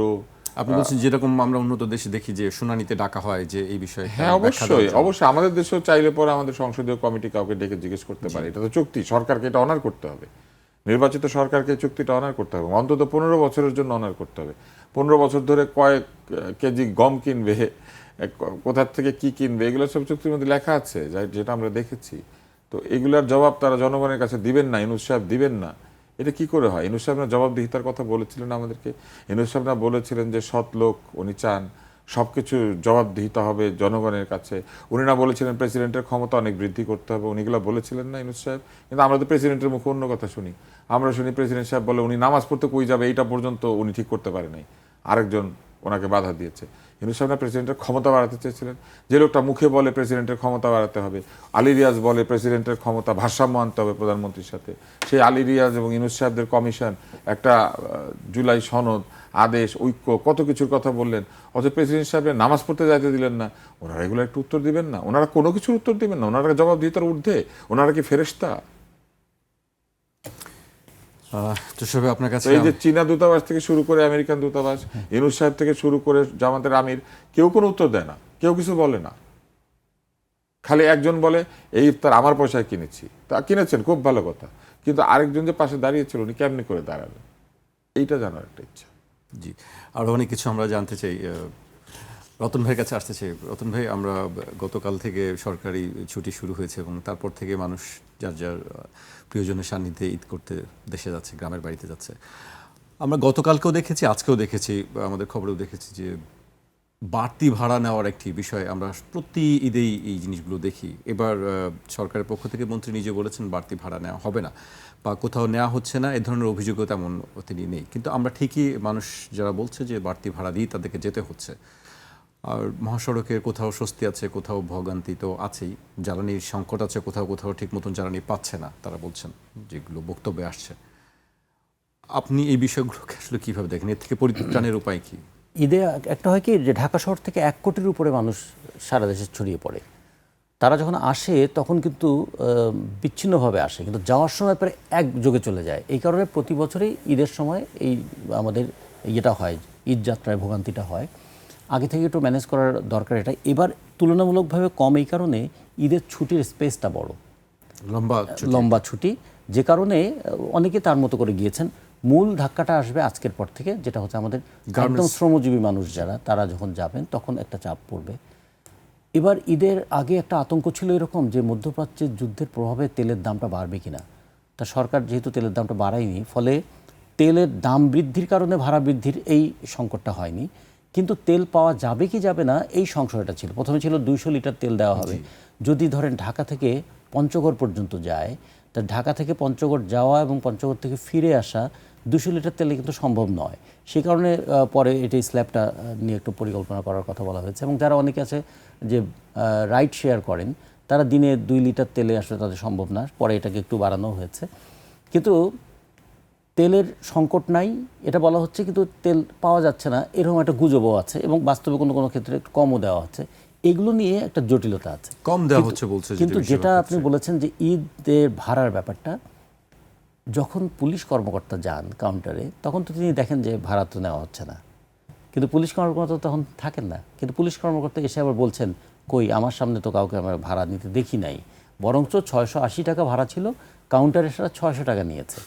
আপনি বলছেন যেরকম আমরা উন্নত দেশে দেখি যে শুনানিতে ডাকা হয় যে এই বিষয়ে। হ্যাঁ, অবশ্যই অবশ্যই আমাদের দেশেও চাইলে পরে আমাদের সংসদীয় কমিটি কাউকে ডেকে জিজ্ঞেস করতে পারে। এটা তো চুক্তি, সরকারকে এটা অনার করতে হবে, নির্বাচিত সরকারকে চুক্তিটা অনার করতে হবে, অন্তত 15 বছরের জন্য অনার করতে হবে। 15 বছর ধরে কয়েক কেজি গম কিনবে, কোথার থেকে কি কিনবে, এগুলো সব চুক্তির মধ্যে লেখা আছে, যেটা আমরা দেখেছি। তো এগুলার জবাব তারা জনগণের কাছে দিবেন না, ইউনূস সাহেব দিবেন না, এটা কি করে হয়? ইউনূস সাহেব না জবাবদিহিতার কথা বলেছিলেন আমাদেরকে, ইউনূস সাহেব না বলেছিলেন যে সৎ লোক, উনি চান সবকিছু জবাবদিহিতা হবে জনগণের কাছে। উনি না বলেছিলেন প্রেসিডেন্টের ক্ষমতা অনেক বৃদ্ধি করতে হবে, উনিগুলো বলেছিলেন না ইউনূস সাহেব? কিন্তু আমরা তো প্রেসিডেন্টের মুখে অন্য কথা শুনি। আমরা শুনি প্রেসিডেন্ট সাহেব বলে উনি নামাজ পড়তে কই যাবে এইটা পর্যন্ত উনি ঠিক করতে পারে নাই, আরেকজন ওনাকে বাধা দিয়েছে। ইউনূস সাহেব না প্রেসিডেন্টের ক্ষমতা বাড়াতে চেয়েছিলেন? যে লোকটা মুখে বলে প্রেসিডেন্টের ক্ষমতা বাড়াতে হবে, আলী রিয়াজ বলে প্রেসিডেন্টের ক্ষমতা ভারসাম্য আনতে হবে প্রধানমন্ত্রীর সাথে, সেই আলী রিয়াজ এবং ইউনূস সাহেবদের কমিশন একটা জুলাই সনদ, আদেশ, ঐক্য, কত কিছুর কথা বললেন, অথচ প্রেসিডেন্ট সাহেবের নামাজ পড়তে যাইতে দিলেন না। ওনারা এগুলো একটু উত্তর দিবেন না? ওনারা কোনো কিছুর উত্তর দিবেন না? ওনারা জবাবদিহিতার ঊর্ধ্বে? ওনারা কি ফেরেশতা? তুষার ভাই, আপনার কাছে এই যে চীনা দূতাবাস থেকে শুরু করে আমেরিকান দূতাবাস, ইউনূস সাহেব থেকে শুরু করে জামাতের আমির, কেউ কোনো উত্তর দেয় না, কেউ কিছু বলে না। খালি একজন বলে এই ইফতার আমার পয়সায় কিনেছি। তা কিনেছেন, খুব ভালো কথা, কিন্তু আরেকজন যে পাশে দাঁড়িয়েছিল উনি কেমনি করে দাঁড়ালেন, এইটা জানার একটা ইচ্ছা। জি, আরও অনেক কিছু আমরা জানতে চাই। রতন ভাইয়ের কাছে আসতে চাই। রতন ভাই, আমরা গতকাল থেকে সরকারি ছুটি শুরু হয়েছে এবং তারপর থেকে মানুষ যার যার প্রিয়জনের সান্নিধ্যে ঈদ করতে দেশে যাচ্ছে, গ্রামের বাড়িতে যাচ্ছে। আমরা গতকালকেও দেখেছি, আজকেও দেখেছি, আমাদের খবরেও দেখেছি যে বাড়তি ভাড়া নেওয়ার একটি বিষয় আমরা প্রতি ঈদেই এই জিনিসগুলো দেখি। এবার সরকারের পক্ষ থেকে মন্ত্রী নিজে বলেছেন বাড়তি ভাড়া নেওয়া হবে না বা কোথাও নেওয়া হচ্ছে না, এ ধরনের অভিযোগও তেমন তিনি নেই। কিন্তু আমরা ঠিকই মানুষ যারা বলছে যে বাড়তি ভাড়া দিয়ে তাদেরকে যেতে হচ্ছে। আর মহাসড়কের কোথাও স্বস্তি আছে, কোথাও ভোগান্তি তো আছেই, জ্বালানির সংকট আছে, কোথাও কোথাও ঠিক মতন জ্বালানি পাচ্ছে না তারা বলছেন, যেগুলো বক্তব্যে আসছে। আপনি এই বিষয়গুলোকে আসলে কীভাবে দেখেন? এর থেকে পরিত্রাণের উপায় কী? ঈদে একটা হয় কি যে ঢাকা শহর থেকে 1 কোটির উপরে মানুষ সারা দেশে ছড়িয়ে পড়ে। তারা যখন আসে তখন কিন্তু বিচ্ছিন্নভাবে আসে, কিন্তু যাওয়ার সময় পরে একযোগে চলে যায়। এই কারণে প্রতি বছরই ঈদের সময় এই আমাদের ইয়েটা হয়, ঈদ যাত্রায় ভোগান্তিটা হয়। আগে থেকে একটু ম্যানেজ করার দরকার এটা। এবার তুলনামূলকভাবে কম এই কারণে ঈদের ছুটির স্পেসটা বড়, লম্বা ছুটি, যে কারণে অনেকে তার মতো করে গিয়েছেন। মূল ধাক্কাটা আসবে আজকের পর থেকে, যেটা হচ্ছে আমাদের একদম শ্রমজীবী মানুষ যারা, তারা যখন যাবেন তখন একটা চাপ পড়বে। এবার ঈদের আগে একটা আতঙ্ক ছিল এরকম যে মধ্যপ্রাচ্যের যুদ্ধের প্রভাবে তেলের দামটা বাড়বে কিনা। তা সরকার যেহেতু তেলের দামটা বাড়ায়নি, ফলে তেলের দাম বৃদ্ধির কারণে ভাড়া বৃদ্ধির এই সংকটটা হয়নি। কিন্তু তেল পাওয়া যাবে কি যাবে না এই সংশয়টা ছিল। প্রথমে ছিল 200 লিটার তেল দেওয়া হবে, যদি ধরেন ঢাকা থেকে পঞ্চগড় পর্যন্ত যায়, তা ঢাকা থেকে পঞ্চগড় যাওয়া এবং পঞ্চগড় থেকে ফিরে আসা 200 লিটার তেলে কিন্তু সম্ভব নয়। সে কারণে পরে এটি স্ল্যাবটা নিয়ে একটু পরিকল্পনা করার কথা বলা হয়েছে। এবং যারা অনেকে আছে যে রাইড শেয়ার করেন, তারা দিনে 2 লিটার তেলে আসলে তাদের সম্ভব না, পরে এটাকে একটু বাড়ানো হয়েছে। কিন্তু তেলের সংকট নাই এটা বলা হচ্ছে, কিন্তু তেল পাওয়া যাচ্ছে না এরকম একটা গুজবও আছে, এবং বাস্তবে কোনো কোনো ক্ষেত্রে একটু কমও দেওয়া হচ্ছে। এগুলো নিয়ে একটা জটিলতা আছে, কম দেওয়া হচ্ছে বলছে। কিন্তু যেটা আপনি বলেছেন যে ঈদের ভাড়ার ব্যাপারটা, যখন পুলিশ কর্মকর্তা যান কাউন্টারে তখন তো তিনি দেখেন যে ভাড়া তো নেওয়া হচ্ছে না, কিন্তু পুলিশ কর্মকর্তা তখন থাকেন না। কিন্তু পুলিশ কর্মকর্তা এসে আবার বলছেন, কই আমার সামনে তো কাউকে আমরা ভাড়া নিতে দেখি নাই, বরঞ্চ 680 টাকা ভাড়া ছিল, কাউন্টারে সেটা 600 টাকা নিয়েছে।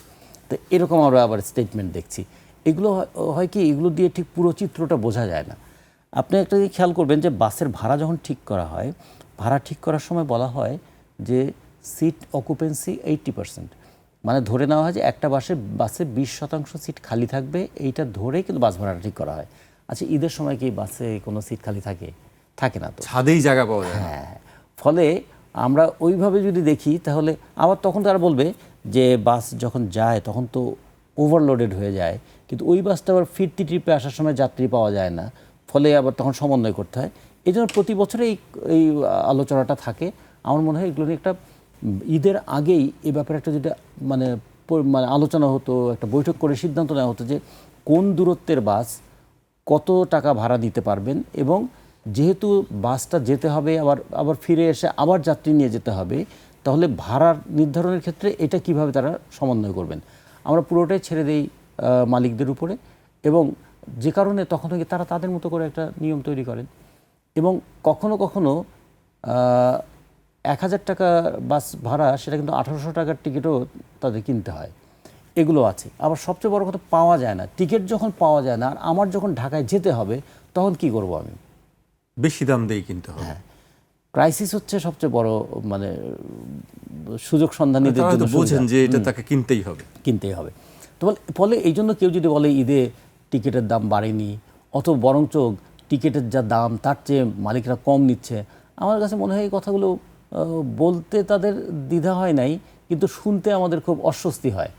তো এরকম আমরা আবার স্টেটমেন্ট দেখছি। এগুলো হয় কি, এগুলো দিয়ে ঠিক পুরো চিত্রটা বোঝা যায় না। আপনি একটা খেয়াল করবেন যে বাসের ভাড়া যখন ঠিক করা হয়, ভাড়া ঠিক করার সময় বলা হয় যে সিট অকুপেন্সি 80%, মানে ধরে নেওয়া হয় যে একটা বাসে 20% সিট খালি থাকবে, এইটা ধরেই কিন্তু বাস ভাড়াটা ঠিক করা হয়। আচ্ছা, ঈদের সময় কি বাসে কোনো সিট খালি থাকে? থাকে না, তো ছাদেই জায়গা পাওয়া যায়। হ্যাঁ, ফলে আমরা ওইভাবে যদি দেখি তাহলে আবার তখন তারা বলবে যে বাস যখন যায় তখন তো ওভারলোডেড হয়ে যায়, কিন্তু ওই বাসটা আবার ফিরতি ট্রিপে আসার সময় যাত্রী পাওয়া যায় না, ফলে আবার তখন সমন্বয় করতে হয়। এই জন্য প্রতি বছরে এই আলোচনাটা থাকে। আমার মনে হয় এগুলো নিয়ে একটা ঈদের আগেই এই ব্যাপারে একটা যেটা মানে আলোচনা হতো, একটা বৈঠক করে সিদ্ধান্ত নেওয়া হতো যে কোন দূরত্বের বাস কত টাকা ভাড়া দিতে পারবেন, এবং যেহেতু বাসটা যেতে হবে আবার ফিরে এসে আবার যাত্রী নিয়ে যেতে হবে, তাহলে ভাড়ার নির্ধারণের ক্ষেত্রে এটা কিভাবে তারা সমন্বয় করবেন। আমরা পুরোটাই ছেড়ে দেই মালিকদের উপরে, এবং যে কারণে তখন থেকে তারা তাদের মতো করে একটা নিয়ম তৈরি করেন। এবং কখনো কখনো 1000 টাকা বাস ভাড়া, সেটা কিন্তু 1800 টাকার টিকিটও তাদের কিনতে হয়। এগুলো আছে। আবার সবচেয়ে বড় কথা, পাওয়া যায় না টিকিট। যখন পাওয়া যায় না, আর আমার যখন ঢাকায় যেতে হবে, তখন কি করব আমি? বেশি দাম দিয়ে কিনতে হবে। হ্যাঁ, ক্রাইসিস হচ্ছে সবচেয়ে বড় মানে সুযোগ সন্ধানীদের জন্য। বোঝেন যে এটা তাকে কিনতেই হবে। তো ফলে এই জন্য কেউ যদি বলে ঈদে টিকিটের দাম বাড়েনি, অত বরঞ্চ টিকিটের যা দাম তার চেয়ে মালিকরা কম নিচ্ছে, আমার কাছে মনে হয় এই কথাগুলো বলতে তাদের দ্বিধা হয় নাই, কিন্তু শুনতে আমাদের খুব অস্বস্তি হয়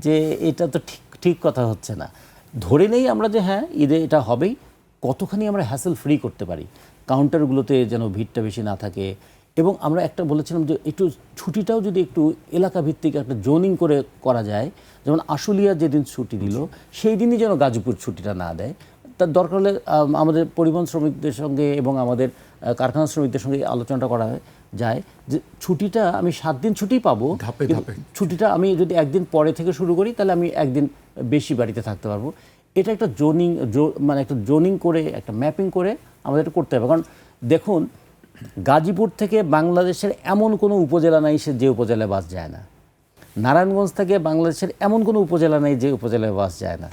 যে এটা তো ঠিক কথা হচ্ছে না। ধরে নেই আমরা যে হ্যাঁ ঈদে এটা হবেই, কতখানি আমরা হ্যাসেল ফ্রি করতে পারি, কাউন্টারগুলোতে যেন ভিড়টা বেশি না থাকে। এবং আমরা একটা বলেছিলাম যে একটু ছুটিটাও যদি একটু এলাকা ভিত্তিক একটা জোনিং করে করা যায়, যেমন আশুলিয়া যেদিন ছুটি দিল সেই দিনই যেন গাজীপুর ছুটিটা না দেয়। তার দরকার হলে আমাদের পরিবহন শ্রমিকদের সঙ্গে এবং আমাদের কারখানা শ্রমিকদের সঙ্গে আলোচনাটা করা যায় যে ছুটিটা আমি 7 দিন ছুটি পাবো, ধাপে কিন্তু ধাপে। ছুটিটা আমি যদি একদিন পরে থেকে শুরু করি তাহলে আমি একদিন বেশি বাড়িতে থাকতে পারবো। এটা একটা জোনিং, মানে একটা জোনিং করে একটা ম্যাপিং করে আমাদের এটা করতে হবে। কারণ দেখুন, গাজীপুর থেকে বাংলাদেশের এমন কোনো উপজেলা নাই যে উপজেলায় বাস যায় না। নারায়ণগঞ্জ থেকে বাংলাদেশের এমন কোনো উপজেলা নেই যে উপজেলায় বাস যায় না।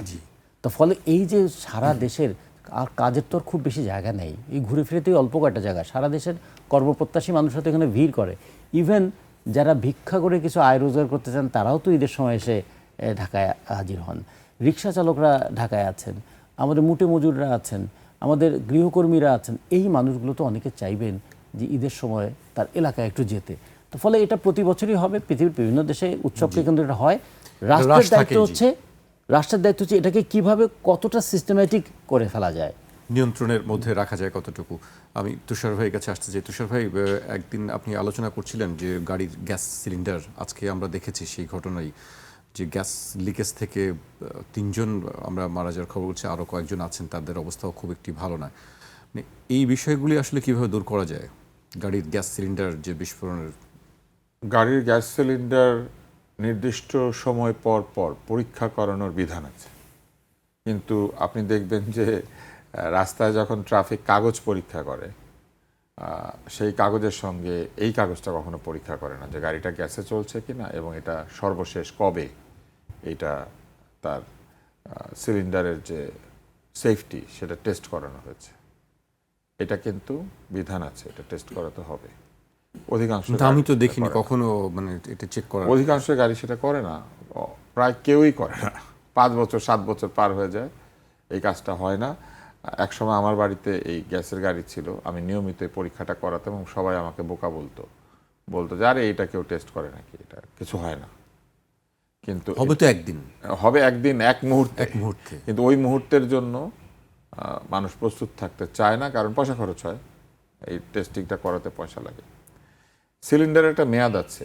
তো ফলে এই যে সারা দেশের আর কাজের তো আর খুব বেশি জায়গা নেই, এই ঘুরে ফিরেতেই অল্প কয়েকটা জায়গা। সারা দেশের কর্মপ্রত্যাশী মানুষরা তো এখানে ভিড় করে। ইভেন যারা ভিক্ষা করে কিছু আয় রোজগার করতে চান তারাও তো ঈদের সময় এসে ঢাকায় হাজির হন। রিক্সা চালকরা ঢাকায় আছেন, আমাদের মুটে মজুররা আছেন, আমাদের গৃহকর্মীরা আছেন। এই মানুষগুলো তো অনেকে চাইবেন যে ঈদের সময় তার এলাকায় একটু যেতে। তো ফলে এটা প্রতি বছরই হবে, পৃথিবীর বিভিন্ন দেশে উৎসবকে কিন্তু এটা হয়। রাষ্ট্রের দায়িত্ব হচ্ছে এটাকে কিভাবে কতটা সিস্টেম্যাটিক করে ফেলা যায়, নিয়ন্ত্রণের মধ্যে রাখা যায় কতটুকু। আমি তুষার ভাইয়ের কাছে আসতে চাই। তুষার ভাই, একদিন আপনি আলোচনা করছিলেন যে গাড়ির গ্যাস সিলিন্ডার, আজকে আমরা দেখেছি সেই ঘটনায় যে গ্যাস লিকেজ থেকে 3 জন আমরা মারা যাওয়ার খবর হচ্ছে, আরও কয়েকজন আছেন, তাদের অবস্থাও খুব একটি ভালো নয়। মানে এই বিষয়গুলি আসলে কিভাবে দূর করা যায়? গাড়ির গ্যাস সিলিন্ডার যে বিস্ফোরণের, গাড়ির গ্যাস সিলিন্ডার নির্দিষ্ট সময় পর পর পরীক্ষা করানোর বিধান আছে, কিন্তু আপনি দেখবেন যে রাস্তায় যখন ট্রাফিক কাগজ পরীক্ষা করে, সেই কাগজের সঙ্গে এই কাগজটা কখনো পরীক্ষা করে না যে গাড়িটা গ্যাসে চলছে কিনা এবং এটা সর্বশেষ কবে এটা তার সিলিন্ডারের যে সেফটি সেটা টেস্ট করানো হয়েছে। এটা কিন্তু বিধান আছে, এটা টেস্ট করাতে হবে। অধিকাংশ আমি তো দেখিনি কখনো, মানে এটা চেক করা। অধিকাংশ গাড়ি সেটা করে না, প্রায় কেউই করে না। 5 বছর 7 বছর পার হয়ে যায়, এই কাজটা হয় না। একসময় আমার বাড়িতে এই গ্যাসের গাড়ি ছিল, আমি নিয়মিত এই পরীক্ষাটা করাতাম এবং সবাই আমাকে বোকা বলতো যে আরে এটা কেউ টেস্ট করে নাকি, এটা কিছু হয় না। কিন্তু হবে তো একদিন, হবে একদিন, এক মুহূর্তে। কিন্তু ওই মুহূর্তের জন্য মানুষ প্রস্তুত থাকতে চায় না, কারণ পয়সা খরচ হয়, এই টেস্টিংটা করাতে পয়সা লাগে। সিলিন্ডারের একটা মেয়াদ আছে,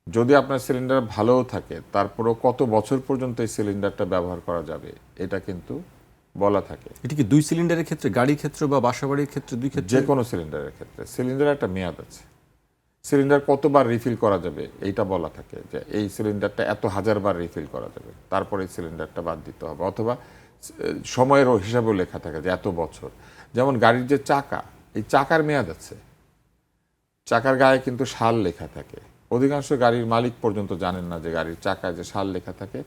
যদি আপনার সিলিন্ডার ভালোও থাকে তারপরেও কত বছর পর্যন্ত এই সিলিন্ডারটা ব্যবহার করা যাবে এটা কিন্তু বলা থাকে। এটা কি 2 সিলিন্ডারের ক্ষেত্রে, গাড়ির ক্ষেত্রে বা বাসাবাড়ির ক্ষেত্রে, 2 ক্ষেত্রে? যে কোনো সিলিন্ডারের ক্ষেত্রে সিলিন্ডারের একটা মেয়াদ আছে। সিলিন্ডার কতবার রিফিল করা যাবে এইটা বলা থাকে, যে এই সিলিন্ডারটা এত 1000 বার রিফিল করা যাবে, তারপরে এই সিলিন্ডারটা বাদ দিতে হবে। অথবা সময়ের হিসাবেও লেখা থাকে যে এত বছর। যেমন গাড়ির যে চাকা, এই চাকার মেয়াদ আছে, চাকার গায়ে কিন্তু সাল লেখা থাকে। অধিকাংশ গাড়ির মালিক পর্যন্ত জানেন না যে গাড়ির চাকায় যে সাল লেখা থাকে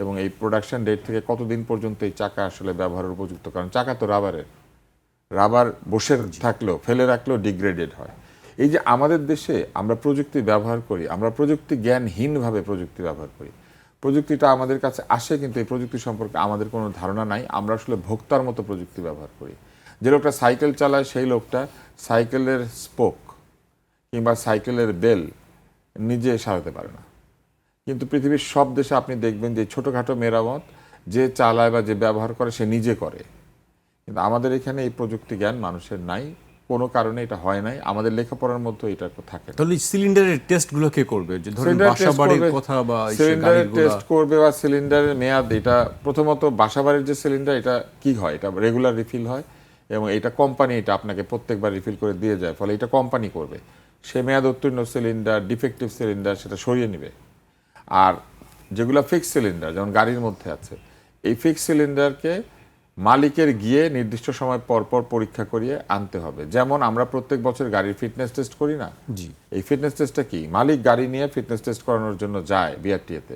এবং এই প্রোডাকশন ডেট থেকে কতদিন পর্যন্ত এই চাকা আসলে ব্যবহারের উপযুক্ত। কারণ চাকা তো রাবার বসে থাকলেও, ফেলে রাখলেও ডিগ্রেডেড হয়। এই যে আমাদের দেশে আমরা প্রযুক্তি ব্যবহার করি, আমরা প্রযুক্তি জ্ঞানহীনভাবে প্রযুক্তি ব্যবহার করি। প্রযুক্তিটা আমাদের কাছে আসে কিন্তু এই প্রযুক্তি সম্পর্কে আমাদের কোনো ধারণা নাই। আমরা আসলে ভোক্তার মতো প্রযুক্তি ব্যবহার করি। যে লোকটা সাইকেল চালায় সেই লোকটা সাইকেলের স্পোক কিংবা সাইকেলের বেল নিজে সারাতে পারে না। কিন্তু পৃথিবীর সব দেশে আপনি দেখবেন যে ছোটোখাটো মেরামত যে চালায় বা যে ব্যবহার করে সে নিজে করে। কিন্তু আমাদের এখানে এই প্রযুক্তি জ্ঞান মানুষের নাই, কোনো কারণে এটা হয় নাই, আমাদের লেখাপড়ার মধ্যে এটা থাকে না। তাহলে সিলিন্ডারের টেস্টগুলো কে করবে? যে ধরুন বাসাবাড়ির কথা বা সিলিন্ডারের টেস্ট করবে বা সিলিন্ডারের মেয়াদ, এটা প্রথমত বাসাবাড়ির যে সিলিন্ডার এটা কি হয়, এটা রেগুলার রিফিল হয় এবং এটা কোম্পানি এটা আপনাকে প্রত্যেকবার রিফিল করে দিয়ে যায়, ফলে এটা কোম্পানি করবে। সে মেয়াদ উত্তীর্ণ সিলিন্ডার, ডিফেক্টিভ সিলিন্ডার সেটা সরিয়ে নেবে। আর যেগুলো ফিক্স সিলিন্ডার যেমন গাড়ির মধ্যে আছে, এই ফিক্স সিলিন্ডারকে মালিকের গিয়ে নির্দিষ্ট সময় পর পর পরীক্ষা করিয়ে আনতে হবে। যেমন আমরা প্রত্যেক বছর গাড়ির ফিটনেস টেস্ট করি না, এই ফিটনেস টেস্টটা কি, মালিক গাড়ি নিয়ে ফিটনেস টেস্ট করানোর জন্য যায় বিআরটিএতে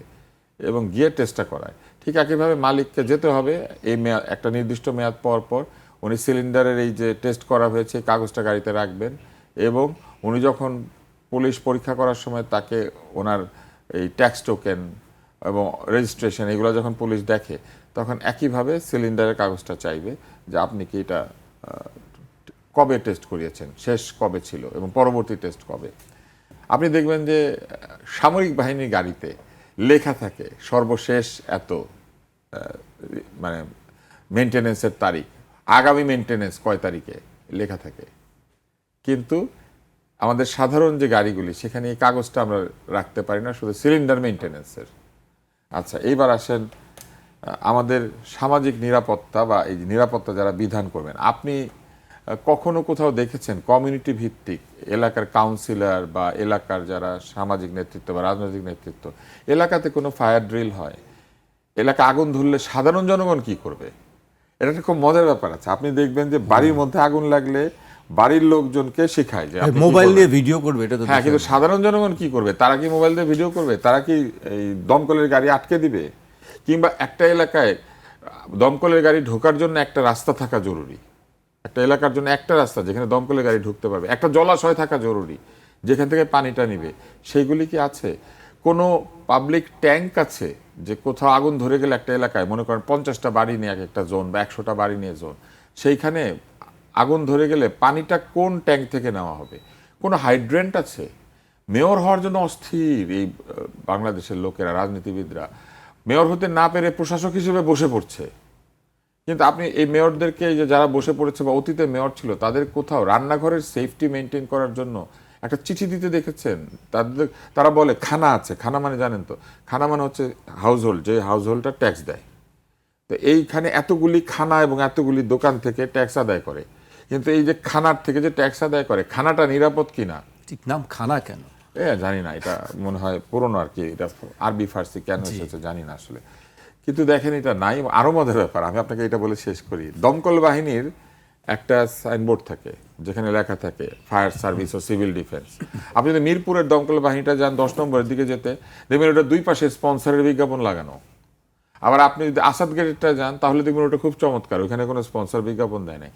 এবং গিয়ে টেস্টটা করায়। ঠিক একইভাবে মালিককে যেতে হবে, এই মেয়াদ একটা নির্দিষ্ট মেয়াদ পর পর উনি সিলিন্ডারের এই যে টেস্ট করা হয়েছে কাগজটা গাড়িতে রাখবেন এবং উনি যখন পুলিশ পরীক্ষা করার সময় তাকে ওনার এই ট্যাক্স টোকেন এবং রেজিস্ট্রেশন এগুলো যখন পুলিশ দেখে তখন একইভাবে সিলিন্ডারের কাগজটা চাইবে যে আপনি কি এটা কবে টেস্ট করিয়েছেন, শেষ কবে ছিল এবং পরবর্তী টেস্ট কবে। আপনি দেখবেন যে সামরিক বাহিনীর গাড়িতে লেখা থাকে সর্বশেষ এত মানে মেনটেনেন্সের তারিখ। আগামী মেনটেনেন্স কয় তারিখে লেখা থাকে, কিন্তু আমাদের সাধারণ যে গাড়িগুলি সেখানে এই কাগজটা আমরা রাখতে পারি না, শুধু সিলিন্ডার মেনটেনেন্সের। আচ্ছা, এইবার আসেন আমাদের সামাজিক নিরাপত্তা বা এই নিরাপত্তা যারা বিধান করবেন, আপনি কখনো কোথাও দেখেছেন কমিউনিটি ভিত্তিক এলাকার কাউন্সিলর বা এলাকার যারা সামাজিক নেতৃত্ব বা রাজনৈতিক নেতৃত্ব, এলাকাতে কোনো ফায়ার ড্রিল হয়, এলাকা আগুন ধরলে সাধারণ জনগণ কি করবে? এটা একটা খুব মজার ব্যাপার আছে। আপনি দেখবেন যে বাড়ির মধ্যে আগুন লাগলে বাড়ির লোকজনকে শেখায় যে আপনি কি মোবাইল করবেন। দিয়ে ভিডিও করবে, এটা তো হ্যাঁ, কিন্তু সাধারণ জনগণ কি করবে? তারা কি মোবাইল দিয়ে ভিডিও করবে? তারা কি এই দমকলের গাড়ি আটকে দিবে? কিংবা একটা এলাকায় দমকলের গাড়ি ঢোকার জন্য একটা রাস্তা থাকা জরুরি, একটা এলাকার জন্য একটা রাস্তা যেখানে দমকলের গাড়ি ঢুকতে পারবে, একটা জলাশয় থাকা জরুরি যেখান থেকে পানিটা নিবে, সেইগুলি কি আছে? কোনো পাবলিক ট্যাঙ্ক আছে যে কোথাও আগুন ধরে গেলে একটা এলাকায়, মনে করেন 50টা বাড়ি নিয়ে এক একটা জোন বা 100টা বাড়ি নিয়ে জোন, সেইখানে আগুন ধরে গেলে পানিটা কোন ট্যাঙ্ক থেকে নেওয়া হবে? কোনো হাইড্রেন্ট আছে? মেয়র হওয়ার জন্য অস্থির এই বাংলাদেশের লোকেরা, রাজনীতিবিদরা মেয়র হতে না পেরে প্রশাসক হিসেবে বসে পড়ছে। কিন্তু আপনি এই মেয়রদেরকে যে যারা বসে পড়েছে বা অতীতে মেয়র ছিল, তাদের কোথাও রান্নাঘরের সেফটি মেনটেন করার জন্য একটা চিঠি দিতে দেখেছেন? তারা বলে খানা আছে। খানা মানে জানেন তো, খানা মানে হচ্ছে হাউস হোল্ড, যে হাউস হোল্ডটা ট্যাক্স দেয়। তো এইখানে এতগুলি খানা এবং এতগুলি দোকান থেকে ট্যাক্স আদায় করে, কিন্তু এই যে খানার থেকে যে ট্যাক্স আদায় করে, খানাটা নিরাপদ কিনা? ঠিক নাম খানা কেন? জানি না, এটা মনে হয় পুরনো আর কি, এটা আরবি ফার্সি কেন এসেছে জানি না আসলে। কিন্তু দেখেন, এটা নাই। আরো মজার ব্যাপার, আমি আপনাকে এটা বলে শেষ করি। দমকল বাহিনীর একটা সাইনবোর্ড থাকে যেখানে লেখা থাকে ফায়ার সার্ভিস ও সিভিল ডিফেন্স। আপনি যদি মিরপুরের দমকল বাহিনীটা যান 10 নম্বরের দিকে যেতে, দেখবেন ওটা দুই পাশে স্পন্সরের বিজ্ঞাপন লাগানো। আবার আপনি যদি আসাদ গেটটা যান তাহলে দেখবেন ওটা খুব চমৎকার, ওখানে কোনো স্পন্সর বিজ্ঞাপন দেয় নাই।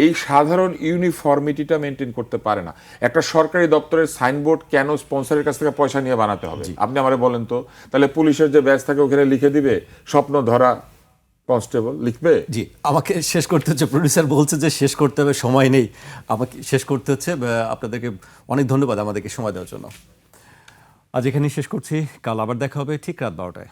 এই সাধারণ ইউনিফর্মিটিটা মেনটেন করতে পারে না। একটা সরকারি দপ্তরের সাইনবোর্ড কেন স্পন্সরের কাছ থেকে পয়সা নিয়ে বানাতে হবে? আপনি আমারে বলেন তো। তাহলে পুলিশের যে ব্যাচ থাকে ওখানে লিখে দিবে স্বপ্ন ধরা কনস্টেবল, লিখবে? জি, আমাকে শেষ করতে হচ্ছে। প্রডিউসার বলছে যে শেষ করতে হবে, সময় নেই, আমাকে শেষ করতে হচ্ছে। আপনাদেরকে অনেক ধন্যবাদ আমাদেরকে সময় দেওয়ার জন্য। আজ এখানেই শেষ করছি। কাল আবার দেখা হবে ঠিক রাত 12টায়।